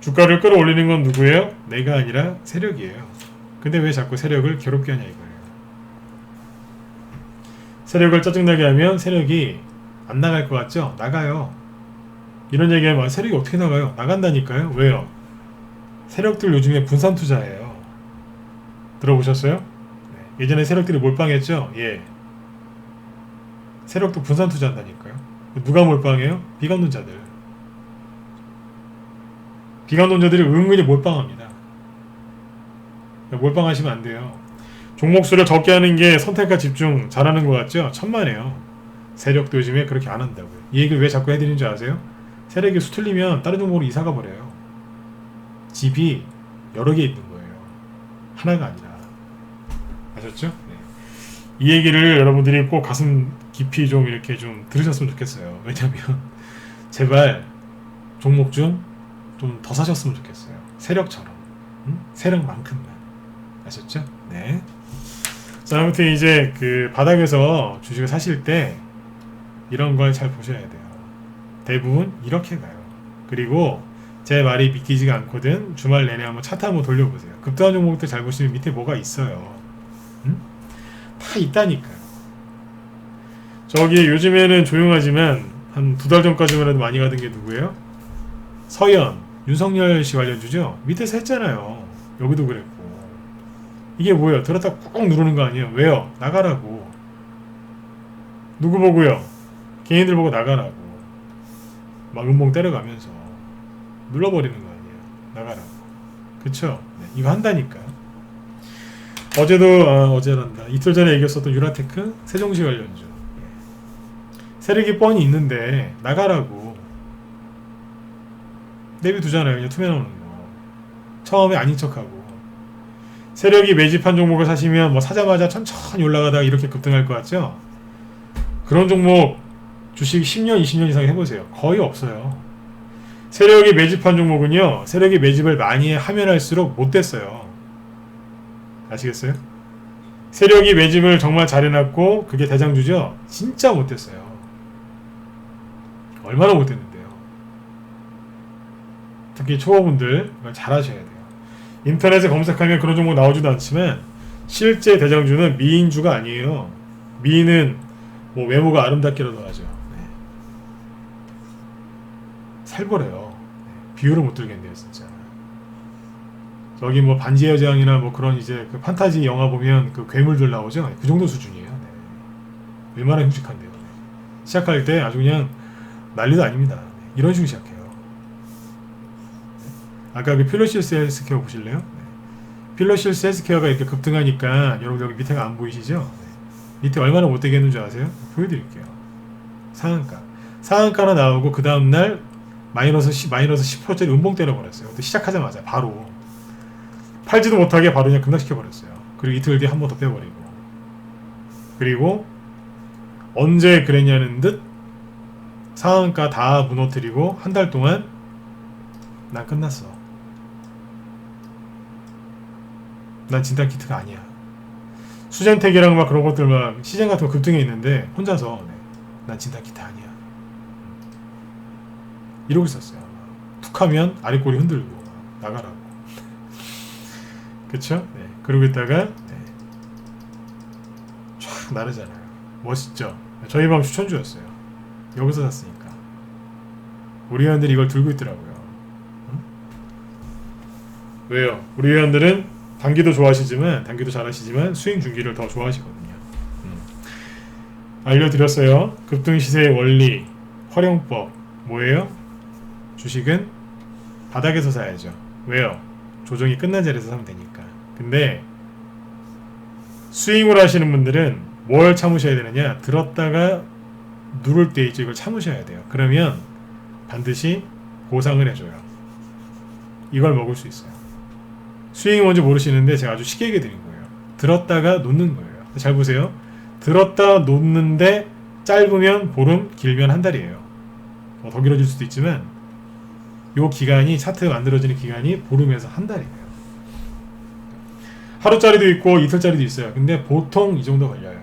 주가를 끌어올리는 건 누구예요? 내가 아니라 세력이에요. 근데 왜 자꾸 세력을 괴롭게 하냐 이거예요. 세력을 짜증나게 하면 세력이 안 나갈 것 같죠? 나가요. 이런 얘기하면 세력이 어떻게 나가요? 나간다니까요. 왜요? 세력들 요즘에 분산 투자해요. 들어보셨어요? 네. 예전에 세력들이 몰빵했죠? 예. 세력도 분산 투자한다니까요. 누가 몰빵해요? 비관론자들. 비관론자들이 은근히 몰빵합니다. 몰빵하시면 안 돼요. 종목수를 적게 하는 게 선택과 집중 잘하는 것 같죠? 천만에요. 세력도 요즘에 그렇게 안 한다고요. 이 얘기를 왜 자꾸 해드리는 줄 아세요? 세력이 수틀리면 다른 종목으로 이사가 버려요. 집이 여러 개 있는 거예요. 하나가 아니라. 아셨죠? 네. 이 얘기를 여러분들이 꼭 가슴 깊이 좀 이렇게 좀 들으셨으면 좋겠어요. 왜냐면 제발 종목 좀 더 사셨으면 좋겠어요. 세력처럼. 세력만큼만. 아셨죠? 네. 자, 아무튼 이제 그 바닥에서 주식을 사실 때 이런 걸 잘 보셔야 돼요. 대부분 이렇게 가요. 그리고 제 말이 믿기지가 않거든 주말 내내 한번 차트 한번 돌려보세요. 급등한 종목들 잘 보시면 밑에 뭐가 있어요. 다 있다니까요. 저기 요즘에는 조용하지만 한 2달 전까지만 해도 많이 가던 게 누구예요? 서현, 윤석열 씨 관련주죠? 밑에서 했잖아요. 여기도 그랬고. 이게 뭐예요? 들었다 꾹 누르는 거 아니에요? 왜요? 나가라고. 누구 보고요? 개인들 보고 나가라고. 막 음봉 때려가면서 눌러버리는 거 아니에요? 나가라고. 그쵸? 네, 이거 한다니까. 어제란다. 이틀 전에 얘기했었던 유라테크 세종시 관련주. 세력이 뻔히 있는데 나가라고. 내비두잖아요. 그냥 투매나오는 거. 처음에 아닌 척하고. 세력이 매집한 종목을 사시면 뭐 사자마자 천천히 올라가다가 이렇게 급등할 것 같죠? 그런 종목 주식 10년, 20년 이상 해보세요. 거의 없어요. 세력이 매집한 종목은요. 세력이 매집을 많이 하면 할수록 못 됐어요. 아시겠어요? 세력이 매집을 정말 잘해놨고 그게 대장주죠? 진짜 못 됐어요. 얼마나 못 됐는데요. 특히 초보분들 잘 하셔야 돼요. 인터넷에 검색하면 그런 종목 나오지도 않지만 실제 대장주는 미인주가 아니에요. 미인은 뭐 외모가 아름답기라도 하죠. 네. 살벌해요. 네. 비유를 못 들겠네요, 진짜. 저기 뭐 반지의 여장이나 뭐 그런 이제 그 판타지 영화 보면 그 괴물들 나오죠. 그 정도 수준이에요. 네. 얼마나 흉측한데요. 네. 시작할 때 아주 그냥 난리도 아닙니다. 네. 이런 식으로 시작해요. 아까 그 필로실스 헬스케어 보실래요? 네. 필로실스 헬스케어가 이렇게 급등하니까 여러분들 여기 밑에가 안 보이시죠? 네. 밑에 얼마나 못되게 했는지 아세요? 보여드릴게요. 상한가. 상한가나 나오고 그 다음날 마이너스 10%짜리 음봉 때려버렸어요. 또 시작하자마자 바로 팔지도 못하게 바로 그냥 급락시켜버렸어요. 그리고 이틀 뒤에 한 번 더 빼버리고. 그리고 언제 그랬냐는 듯 상한가 다 무너뜨리고 한 달 동안 난 끝났어. 난 진단 키트가 아니야. 수젠텍이랑 막 그런 것들 막 시장 같은 거 급등해 있는데 혼자서 난 진단 키트 아니야. 이러고 있었어요. 툭하면 아래 꼬리 흔들고 나가라고. 그쵸? 네. 그러고 있다가 쫙 나르잖아요. 멋있죠? 저희 방 추천주였어요. 여기서 샀으니까. 우리 회원들이 이걸 들고 있더라고요. 응? 왜요? 우리 회원들은 단기도 좋아하시지만 단기도 잘하시지만 수익 중기를 더 좋아하시거든요. 알려드렸어요. 급등 시세의 원리, 활용법 뭐예요? 주식은 바닥에서 사야죠. 왜요? 조정이 끝난 자리에서 사면 되니까. 근데 스윙을 하시는 분들은 뭘 참으셔야 되느냐? 들었다가 누를 때 있죠. 이걸 참으셔야 돼요. 그러면 반드시 보상을 해줘요. 이걸 먹을 수 있어요. 스윙이 뭔지 모르시는데 제가 아주 쉽게 얘기해 드린 거예요. 들었다가 놓는 거예요. 잘 보세요. 들었다 놓는데 짧으면 보름, 길면 한 달이에요. 더 길어질 수도 있지만 요 기간이 차트가 만들어지는 기간이 보름에서 한 달이에요. 하루짜리도 있고 이틀짜리도 있어요. 근데 보통 이 정도 걸려요.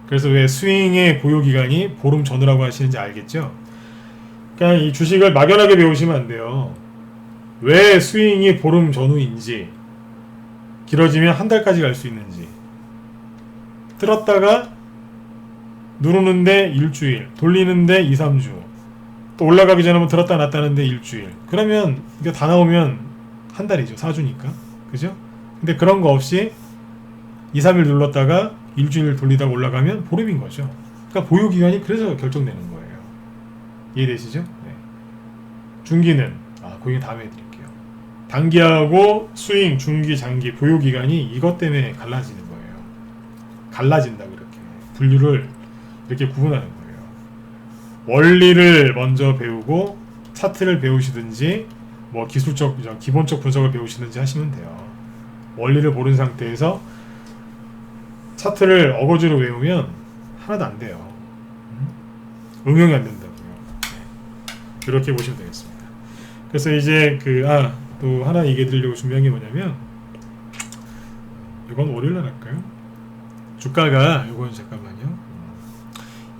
그래서 왜 스윙의 보유기간이 보름 전후라고 하시는지 알겠죠? 그러니까 이 주식을 막연하게 배우시면 안 돼요. 왜 스윙이 보름 전후인지, 길어지면 한 달까지 갈 수 있는지, 들었다가 누르는데 일주일, 돌리는데 2, 3주, 또 올라가기 전에 한번 들었다 놨다는데 일주일. 그러면 이게 다 나오면 한 달이죠. 4주니까. 그죠? 근데 그런 거 없이 2, 3일 눌렀다가 일주일 돌리다가 올라가면 보름인 거죠. 그러니까 보유기간이 그래서 결정되는 거예요. 이해되시죠? 네. 중기는 그 얘기 다음에 해드릴게요. 단기하고 스윙, 중기, 장기 보유기간이 이것 때문에 갈라지는 거예요. 갈라진다고 이렇게 분류를 이렇게 구분하는 거예요. 원리를 먼저 배우고 차트를 배우시든지 뭐 기술적, 기본적 분석을 배우시든지 하시면 돼요. 원리를 모르는 상태에서 차트를 어거지로 외우면 하나도 안 돼요. 응용이 안 된다고요. 이렇게 보시면 되겠습니다. 그래서 이제 또 하나 얘기해 드리려고 준비한 게 뭐냐면, 이건 월요일날 할까요? 주가가, 이건 잠깐만요.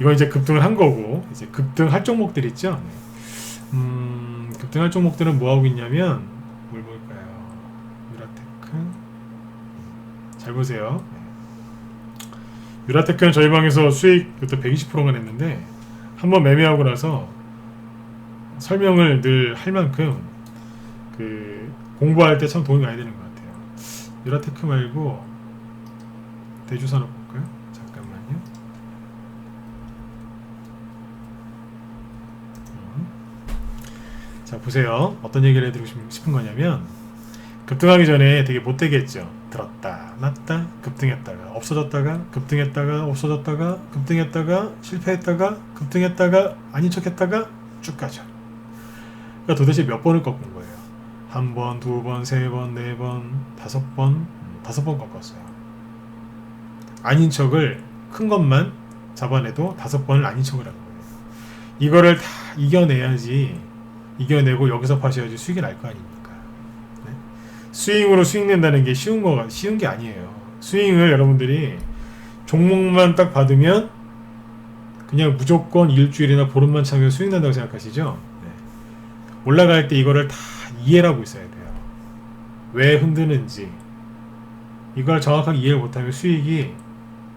이건 이제 급등을 한 거고, 이제 급등할 종목들 있죠? 급등할 종목들은 뭐 하고 있냐면, 뭘 볼까요? 유라테크. 잘 보세요. 유라테크는 저희 방에서 수익 그때 120%가 냈는데, 한번 매매하고 나서 설명을 늘 할 만큼 공부할 때 참 도움이 많이 되는 것 같아요. 유라테크 말고 대주산업 볼까요? 잠깐만요. 자, 보세요. 어떤 얘기를 해드리고 싶은 거냐면, 급등하기 전에 되게 못되게 했죠. 들었다 놨다 급등했다가 없어졌다가 급등했다가 없어졌다가 급등했다가 실패했다가 급등했다가 아닌 척했다가 쭉 가죠. 그러니까 도대체 몇 번을 꺾은 거예요? 한 번, 두 번, 세 번, 네 번, 다섯 번 꺾었어요. 아닌 척을 큰 것만 잡아내도 5번을 아닌 척을 하는 거예요. 이거를 다 이겨내야지, 이겨내고 여기서 파셔야지 수익이 날 거 아닙니까? 네? 스윙으로 수익 낸다는 게 쉬운 게 아니에요. 스윙을 여러분들이 종목만 딱 받으면 그냥 무조건 일주일이나 보름만 차면 수익 난다고 생각하시죠? 네. 올라갈 때 이거를 다 이해를 하고 있어야 돼요. 왜 흔드는지. 이걸 정확하게 이해를 못하면 수익이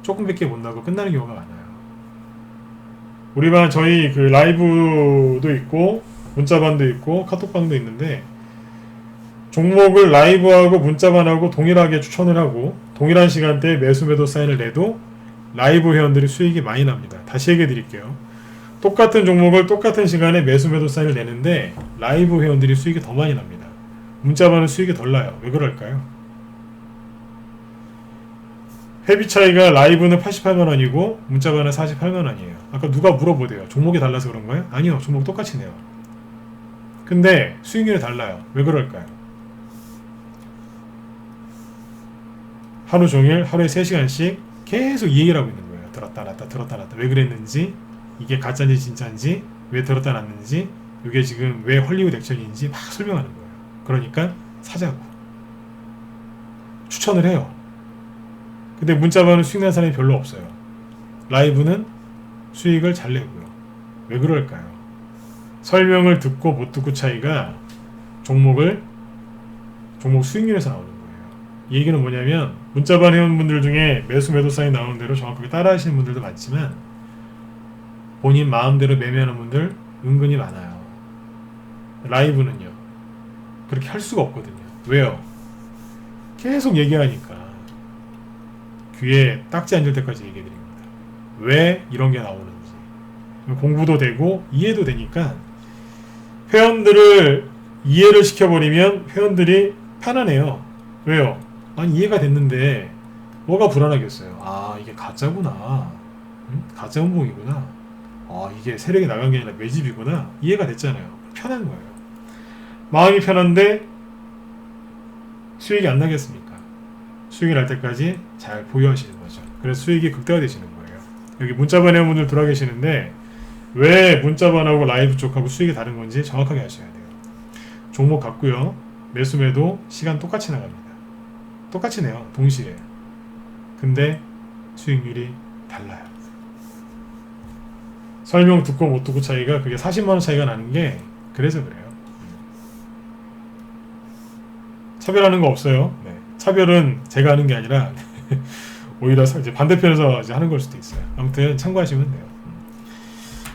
조금밖에 못 나고 끝나는 경우가 많아요. 우리 반 저희 라이브도 있고 문자반도 있고 카톡방도 있는데, 종목을 라이브하고 문자반하고 동일하게 추천을 하고 동일한 시간대에 매수 매도 사인을 내도 라이브 회원들이 수익이 많이 납니다. 다시 얘기해 드릴게요. 똑같은 종목을 똑같은 시간에 매수 매도 사인을 내는데 라이브 회원들이 수익이 더 많이 납니다. 문자반은 수익이 덜 나요. 왜 그럴까요? 회비 차이가 라이브는 88만원이고 문자반은 48만원이에요. 아까 누가 물어보대요. 종목이 달라서 그런가요? 아니요. 종목 똑같이 내요. 근데 수익률이 달라요. 왜 그럴까요? 하루 종일 하루에 3시간씩 계속 이 얘기를 하고 있는 거예요. 들었다 놨다 들었다 놨다 왜 그랬는지, 이게 가짜인지 진짜인지, 왜 들었다 놨는지, 이게 지금 왜 헐리우드 액션인지 막 설명하는 거예요. 그러니까 사자고 추천을 해요. 근데 문자반은 수익 나는 사람이 별로 없어요. 라이브는 수익을 잘 내고요. 왜 그럴까요? 설명을 듣고 못 듣고 차이가 종목 수익률에서 나오는 거예요. 이 얘기는 뭐냐면 문자반 회원분들 중에 매수 매도 사인 나오는 대로 정확하게 따라 하시는 분들도 많지만 본인 마음대로 매매하는 분들 은근히 많아요. 라이브는요 그렇게 할 수가 없거든요. 왜요? 계속 얘기하니까 귀에 딱지 앉을 때까지 얘기해드립니다. 왜 이런 게 나오는지 공부도 되고 이해도 되니까 회원들을 이해를 시켜버리면 회원들이 편안해요. 왜요? 아니 이해가 됐는데 뭐가 불안하겠어요. 아 이게 가짜구나. 응? 가짜 운봉이구나. 아 이게 세력이 나간 게 아니라 매집이구나. 이해가 됐잖아요. 편한 거예요. 마음이 편한데 수익이 안 나겠습니까? 수익이 날 때까지 잘 보유하시는 거죠. 그래서 수익이 극대화되시는 거예요. 여기 문자반 회원분들 들어와 계시는데 왜 문자반하고 라이브 쪽하고 수익이 다른 건지 정확하게 아셔야 돼요. 종목 같고요. 매수 매도 시간 똑같이 나갑니다. 똑같이 내요. 동시에. 근데 수익률이 달라요. 설명 듣고 못 듣고 차이가 그게 40만원 차이가 나는 게 그래서 그래요. 차별하는 거 없어요. 네. 차별은 제가 하는 게 아니라 오히려 이제 반대편에서 이제 하는 걸 수도 있어요. 아무튼 참고하시면 돼요.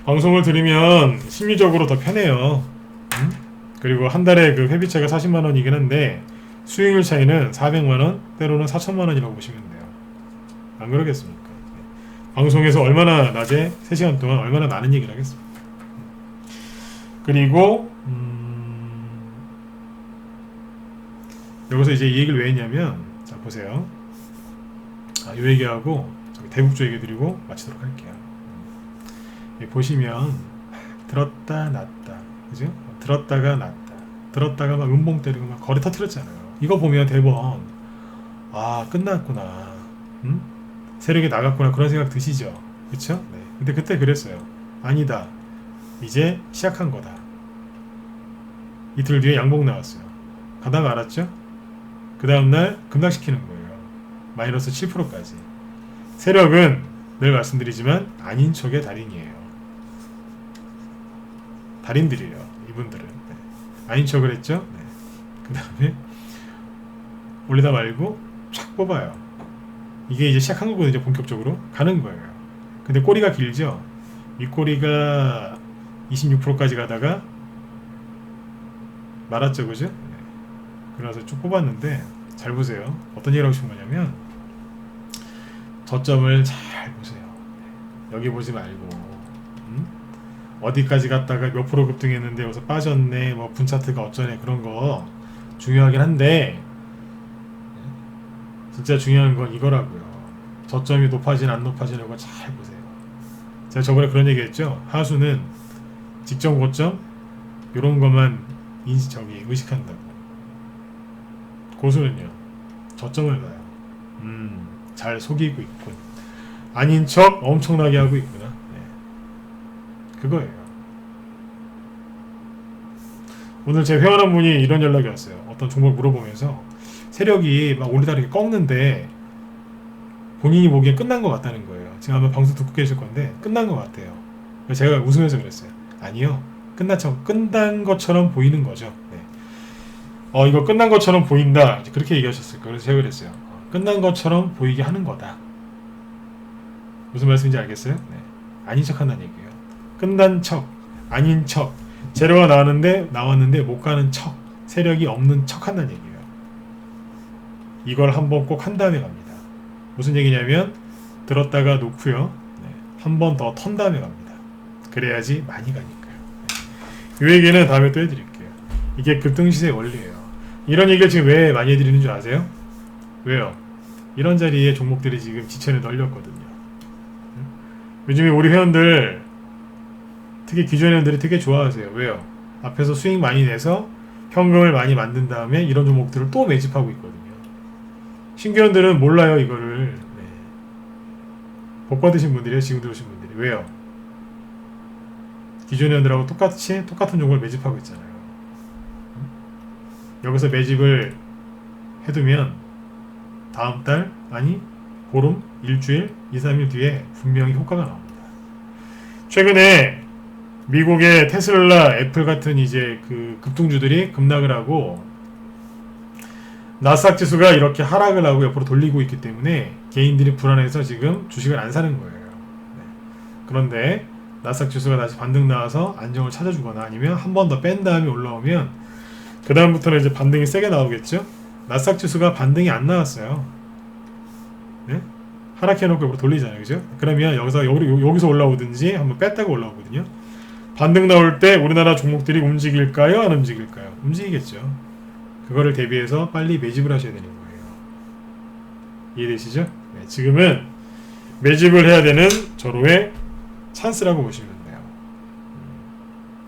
방송을 들으면 심리적으로 더 편해요. 그리고 한 달에 그 회비차가 40만 원이긴 한데 수익률 차이는 400만 원, 때로는 4천만 원이라고 보시면 돼요. 안 그러겠습니까? 방송에서 얼마나 낮에 3시간 동안 얼마나 많은 얘기를 하겠습니까? 그리고 여기서 이제 이 얘기를 왜 했냐면 자 보세요. 이 얘기하고 대북주 얘기 드리고 마치도록 할게요. 보시면 들었다 놨다 그죠? 들었다가 놨다 들었다가 막 음봉 때리고 막 거래 터뜨렸잖아요. 이거 보면 대번 아 끝났구나 세력이 나갔구나 그런 생각 드시죠? 그쵸? 네. 근데 그때 그랬어요. 아니다 이제 시작한 거다. 이틀 뒤에 양봉 나왔어요. 가다가 알았죠? 그 다음날 급락시키는 거예요. 마이너스 7%까지. 세력은 늘 말씀드리지만 아닌 척의 달인이에요. 달인들이에요. 이분들은. 네. 아닌 척을 했죠? 네. 그 다음에 올리다 말고 촥 뽑아요. 이게 이제 시작한 거거든요. 본격적으로 가는 거예요. 근데 꼬리가 길죠? 윗꼬리가 26%까지 가다가 말았죠. 그죠? 네. 그래서 쭉 뽑았는데 잘 보세요. 어떤 얘기를 하고 싶은 거냐면 저점을 잘 보세요. 여기 보지 말고 어디까지 갔다가 몇 프로 급등했는데 여기서 빠졌네 뭐 분차트가 어쩌네 그런 거 중요하긴 한데 진짜 중요한 건 이거라고요. 저점이 높아지나 안 높아지냐고 잘 보세요. 제가 저번에 그런 얘기 했죠. 하수는 직전 고점 이런 것만 의식한다고. 고수는요 저점을 봐요. 잘 속이고 있군. 아닌 척 엄청나게 하고 있구나. 네. 그거예요. 오늘 제 회원 한 분이 이런 연락이 왔어요. 어떤 종목 물어보면서 세력이 막 올리다 이렇게 꺾는데 본인이 보기엔 끝난 것 같다는 거예요. 지금 아마 방송 듣고 계실 건데 끝난 것 같아요. 제가 웃으면서 그랬어요. 아니요. 끝난 것처럼 보이는 거죠. 네. 이거 끝난 것처럼 보인다. 그렇게 얘기하셨을 거예요. 그래서 제가 그랬어요. 끝난 것처럼 보이게 하는 거다. 무슨 말씀인지 알겠어요? 네. 아닌 척 한다는 얘기예요. 끝난 척, 아닌 척, 재료가 나왔는데 못 가는 척, 세력이 없는 척 한다는 얘기예요. 이걸 한번 꼭 한 다음에 갑니다. 무슨 얘기냐면 들었다가 놓고요. 네. 한 번 더 턴 다음에 갑니다. 그래야지 많이 가니까요. 이 얘기는 다음에 또 해드릴게요. 이게 급등시세의 원리예요. 이런 얘기를 지금 왜 많이 해드리는 줄 아세요? 왜요? 이런 자리에 종목들이 지금 지천에 널렸거든요. 요즘에 우리 회원들 특히 기존 회원들이 되게 좋아하세요. 왜요? 앞에서 수익 많이 내서 현금을 많이 만든 다음에 이런 종목들을 또 매집하고 있거든요. 신규원들은 몰라요 이거를. 네. 복 받으신 분들이에요. 지금 들어오신 분들이. 왜요? 기존 회원들하고 똑같은 종목을 매집하고 있잖아요. 여기서 매집을 해두면 다음 달 아니 보름, 일주일, 2, 3일 뒤에 분명히 효과가 나옵니다. 최근에 미국의 테슬라, 애플 같은 이제 그 급등주들이 급락을 하고 나스닥 지수가 이렇게 하락을 하고 옆으로 돌리고 있기 때문에 개인들이 불안해서 지금 주식을 안 사는 거예요. 네. 그런데 나스닥 지수가 다시 반등 나와서 안정을 찾아주거나 아니면 한 번 더 뺀 다음에 올라오면 그 다음부터는 이제 반등이 세게 나오겠죠. 나스닥 지수가 반등이 안 나왔어요. 네? 하락해놓고 옆으로 돌리잖아요, 그죠? 그러면 여기서 올라오든지 한번 뺐다가 올라오거든요. 반등 나올 때 우리나라 종목들이 움직일까요? 안 움직일까요? 움직이겠죠. 그거를 대비해서 빨리 매집을 하셔야 되는 거예요. 이해되시죠? 네, 지금은 매집을 해야 되는 절호의 찬스라고 보시면 돼요.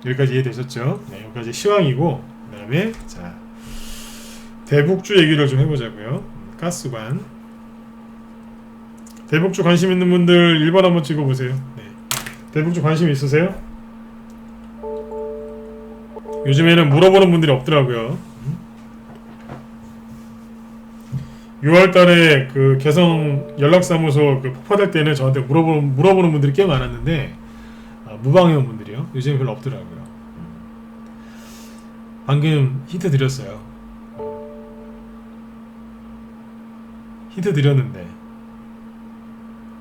여기까지 이해되셨죠? 네, 여기까지 시황이고 그 다음에 자 대북주 얘기를 좀 해보자고요. 가스관 대북주 관심 있는 분들 1번 한번 찍어보세요. 네. 대북주 관심 있으세요? 요즘에는 물어보는 분들이 없더라고요. 6월달에 그 개성 연락사무소 그 폭파될 때는 저한테 물어보는 분들이 꽤 많았는데 무방해온 분들이요. 요즘에 별로 없더라고요. 방금 힌트 드렸어요. 힌트 드렸는데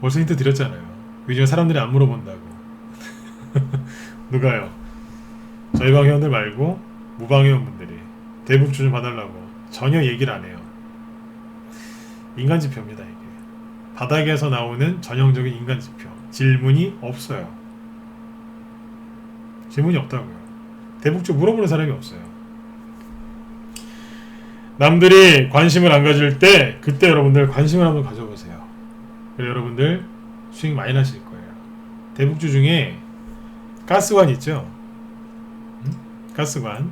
벌써 힌트 드렸잖아요. 요즘 사람들이 안 물어본다고. 누가요? 저희 방 회원들 말고 무방해온 분들이 대북주 좀 봐달라고 전혀 얘기를 안 해요. 인간지표입니다. 이게 바닥에서 나오는 전형적인 인간지표. 질문이 없어요. 질문이 없다고요. 대북주 물어보는 사람이 없어요. 남들이 관심을 안 가질 때 그때 여러분들 관심을 한번 가져보세요. 그래서 여러분들 수익 많이 나실 거예요. 대북주 중에 가스관 있죠? 가스관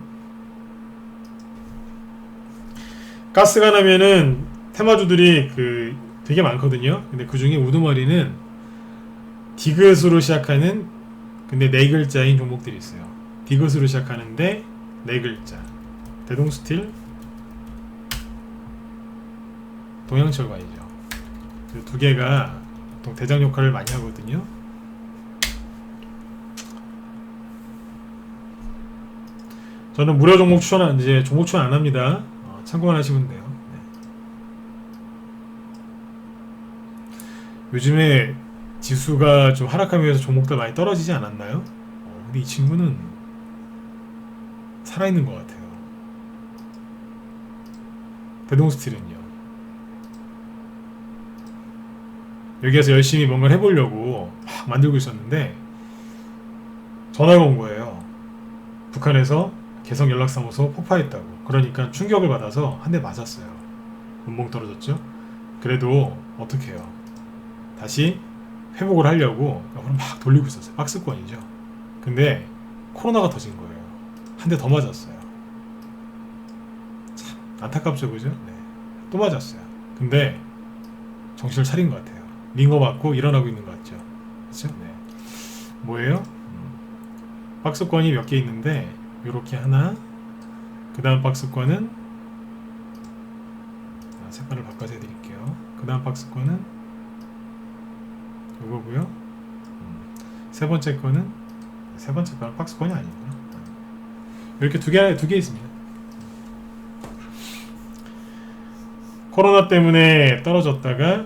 하면은 테마주들이 그 되게 많거든요. 근데 그 중에 우두머리는 디귿으로 시작하는 근데 네 글자인 종목들이 있어요. 디귿으로 시작하는데 네 글자. 대동스틸, 동양철관이죠. 그 두 개가 보통 대장 역할을 많이 하거든요. 저는 무료 종목 종목 추천 안 합니다. 참고만 하시면 돼요. 요즘에 지수가 좀 하락하면서 종목들 많이 떨어지지 않았나요? 근데 이 친구는 살아있는 것 같아요. 대동스틸은요. 여기에서 열심히 뭔가를 해보려고 막 만들고 있었는데 전화가 온 거예요. 북한에서 개성 연락사무소 폭파했다고. 그러니까 충격을 받아서 한 대 맞았어요. 문봉 떨어졌죠? 그래도 어떻게 해요? 다시 회복을 하려고 막 돌리고 있었어요. 박스권이죠. 근데 코로나가 터진 거예요. 한 대 더 맞았어요. 참 안타깝죠, 그죠? 네. 또 맞았어요. 근데 정신을 차린 것 같아요. 링거 맞고 일어나고 있는 것 같죠. 그렇죠? 네. 뭐예요? 박스권이 몇 개 있는데 요렇게 하나, 그 다음 박스권은 색깔을 바꿔서 해드릴게요. 그 다음 박스권은 요거고요. 세 번째 거는 박스권이 아니구나. 이렇게 두 개 있습니다. 코로나 때문에 떨어졌다가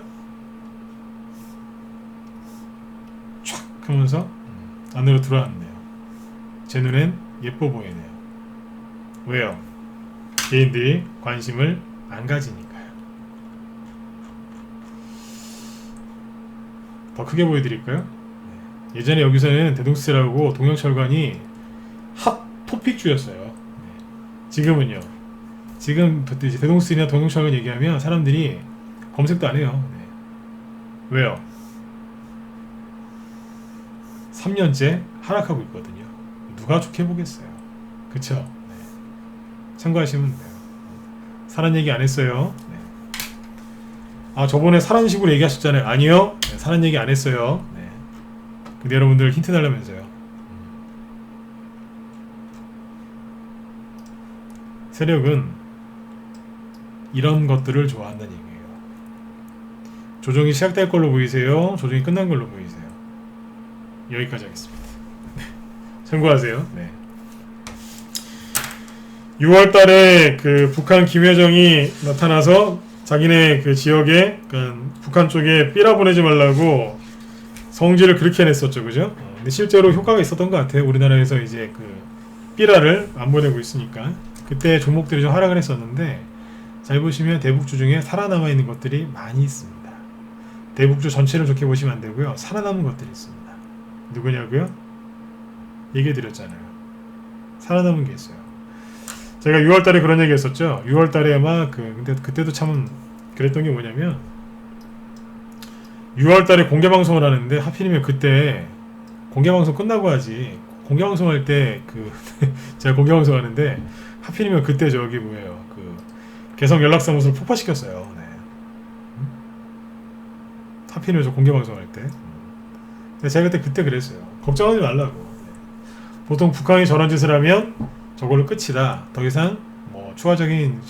촥 하면서 안으로 들어왔네요. 제 눈엔 예뻐 보이네요. 왜요? 개인들이 관심을 안 가지니까요. 더 크게 보여드릴까요? 예전에 여기서는 대동스틸하고 동양철관이 핫 토픽주였어요. 지금은요. 지금 이제 대동스틸이나 동양철관 얘기하면 사람들이 검색도 안 해요. 왜요? 3년째 하락하고 있거든요. 누가 좋게 보겠어요. 그쵸? 네. 참고하시면 돼요. 사람 얘기 안 했어요. 네. 아 저번에 사란 식으로 얘기하셨잖아요. 아니요. 네, 사란 얘기 안 했어요. 네. 근데 여러분들 힌트 달라면서요. 세력은 이런 것들을 좋아한다는 얘기예요. 조정이 시작될 걸로 보이세요? 조정이 끝난 걸로 보이세요? 여기까지 하겠습니다. 참고하세요. 네. 6월달에 그 북한 김여정이 나타나서 자기네 그 지역에 북한 쪽에 삐라 보내지 말라고 성질을 그렇게 냈었죠, 그죠? 근데 실제로 효과가 있었던 것 같아요. 우리나라에서 이제 그 삐라를 안 보내고 있으니까 그때 종목들이 좀 하락을 했었는데 잘 보시면 대북주 중에 살아남아 있는 것들이 많이 있습니다. 대북주 전체를 좋게 보시면 안 되고요. 살아남은 것들이 있습니다. 누구냐고요? 얘기해드렸잖아요. 살아남은 게 있어요. 제가 6월달에 그런 얘기 했었죠. 6월달에 막 근데 그때도 참 그랬던 게 뭐냐면 6월달에 공개방송을 하는데 하필이면 그때 공개방송 끝나고 하지. 공개방송 할 때 제가 공개방송 하는데 하필이면 그때 저기 뭐예요. 개성 연락사무소를 폭파시켰어요. 네. 하필이면 저 공개방송 할 때. 근데 제가 그때 그랬어요. 걱정하지 말라고. 네. 보통 북한이 저런 짓을 하면 저걸로 끝이다. 더 이상 뭐 추가적인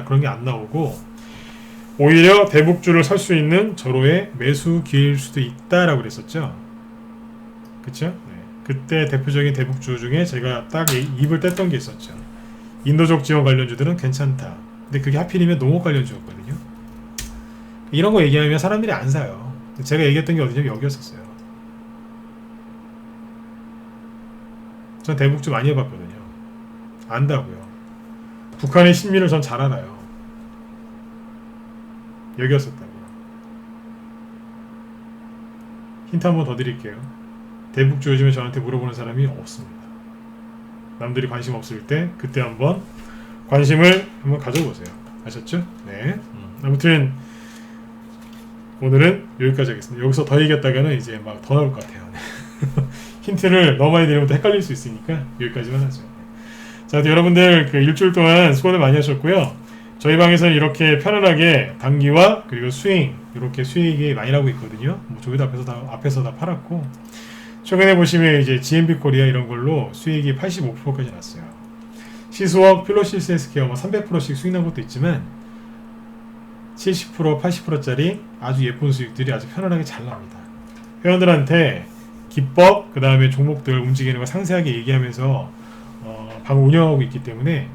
그런 게 안 나오고 오히려 대북주를 살 수 있는 절호의 매수 기회일 수도 있다라고 그랬었죠. 그쵸? 네. 그때 대표적인 대북주 중에 제가 딱 입을 뗐던 게 있었죠. 인도적 지원 관련주들은 괜찮다. 근데 그게 하필이면 농업 관련주였거든요. 이런 거 얘기하면 사람들이 안 사요. 제가 얘기했던 게 어디냐면 여기였었어요. 전 대북주 많이 해봤거든요. 안다고요. 북한의 신민을 전 잘 알아요. 여기였었다고요. 힌트 한 번 더 드릴게요. 대북주 요즘에 저한테 물어보는 사람이 없습니다. 남들이 관심 없을 때 그때 한번 관심을 한번 가져보세요. 아셨죠? 네. 아무튼 오늘은 여기까지 하겠습니다. 여기서 더 얘기했다가는 이제 막 더 나올 것 같아요. 힌트를 너무 많이 드리면 또 헷갈릴 수 있으니까 여기까지만 하죠. 자, 여러분들 일주일 동안 수고를 많이 하셨고요. 저희 방에서는 이렇게 편안하게 단기와 그리고 스윙 이렇게 수익이 많이 나고 있거든요. 뭐 저기도 앞에서 다 팔았고 최근에 보시면 이제 GMB 코리아 이런 걸로 수익이 85%까지 났어요. 시스웍, 필로시스 헬스케어 300%씩 수익 난 것도 있지만 70%, 80%짜리 아주 예쁜 수익들이 아주 편안하게 잘 납니다. 회원들한테 기법, 그 다음에 종목들 움직이는 거 상세하게 얘기하면서 방 운영하고 있기 때문에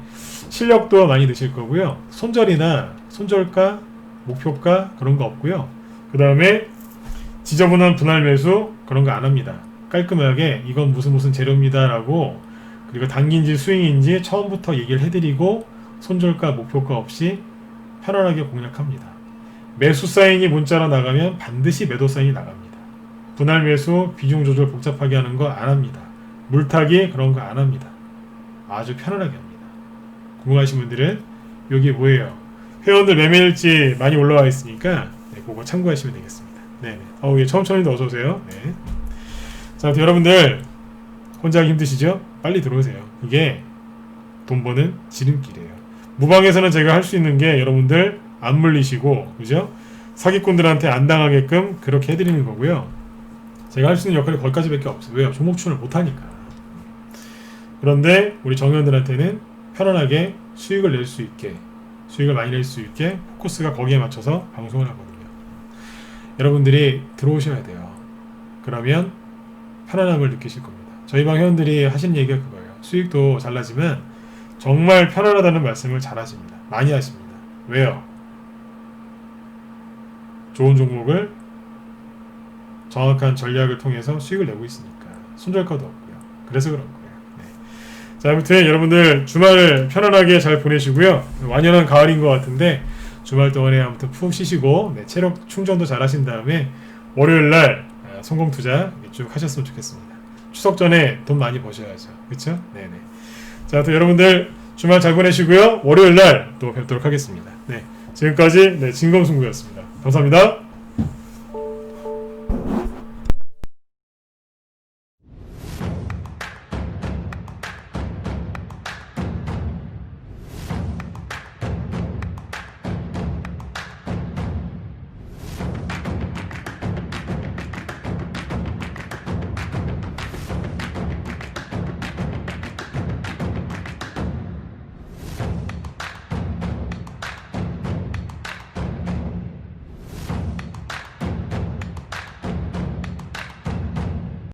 실력도 많이 드실 거고요. 손절이나 손절가, 목표가 그런 거 없고요. 그 다음에 지저분한 분할 매수 그런 거 안 합니다. 깔끔하게 이건 무슨 재료입니다 라고 그리고 단기인지 스윙인지 처음부터 얘기를 해드리고 손절가, 목표가 없이 편안하게 공략합니다. 매수 사인이 문자로 나가면 반드시 매도 사인이 나갑니다. 분할 매수, 비중 조절 복잡하게 하는 거 안 합니다. 물타기 그런 거 안 합니다. 아주 편안하게 합니다. 궁금하신 분들은 여기 뭐예요? 회원들 매매일지 많이 올라와 있으니까 네, 그거 참고하시면 되겠습니다. 네네. 예, 처음처럼도 어서 오세요. 네. 자, 여러분들 혼자 하기 힘드시죠? 빨리 들어오세요. 이게 돈 버는 지름길이에요. 무방에서는 제가 할 수 있는 게 여러분들 안 물리시고, 그죠? 사기꾼들한테 안 당하게끔 그렇게 해드리는 거고요. 제가 할 수 있는 역할이 거기까지밖에 없어요. 왜요? 종목 추천을 못하니까. 그런데 우리 정회원들한테는 편안하게 수익을 낼 수 있게, 수익을 많이 낼 수 있게 포커스가 거기에 맞춰서 방송을 하거든요. 여러분들이 들어오셔야 돼요. 그러면 편안함을 느끼실 겁니다. 저희 방 회원들이 하시는 얘기가 그거예요. 수익도 잘 나지만 정말 편안하다는 말씀을 잘 하십니다. 많이 하십니다. 왜요? 좋은 종목을 정확한 전략을 통해서 수익을 내고 있으니까. 손절가도 없고요. 그래서 그런 거예요. 네. 자, 아무튼 여러분들 주말 편안하게 잘 보내시고요. 완연한 가을인 것 같은데 주말 동안에 아무튼 푹 쉬시고 네, 체력 충전도 잘 하신 다음에 월요일날 성공 투자 쭉 하셨으면 좋겠습니다. 추석 전에 돈 많이 버셔야죠. 그쵸? 네네. 자, 또 여러분들 주말 잘 보내시고요. 월요일날 또 뵙도록 하겠습니다. 네. 지금까지 진검승부였습니다. 감사합니다.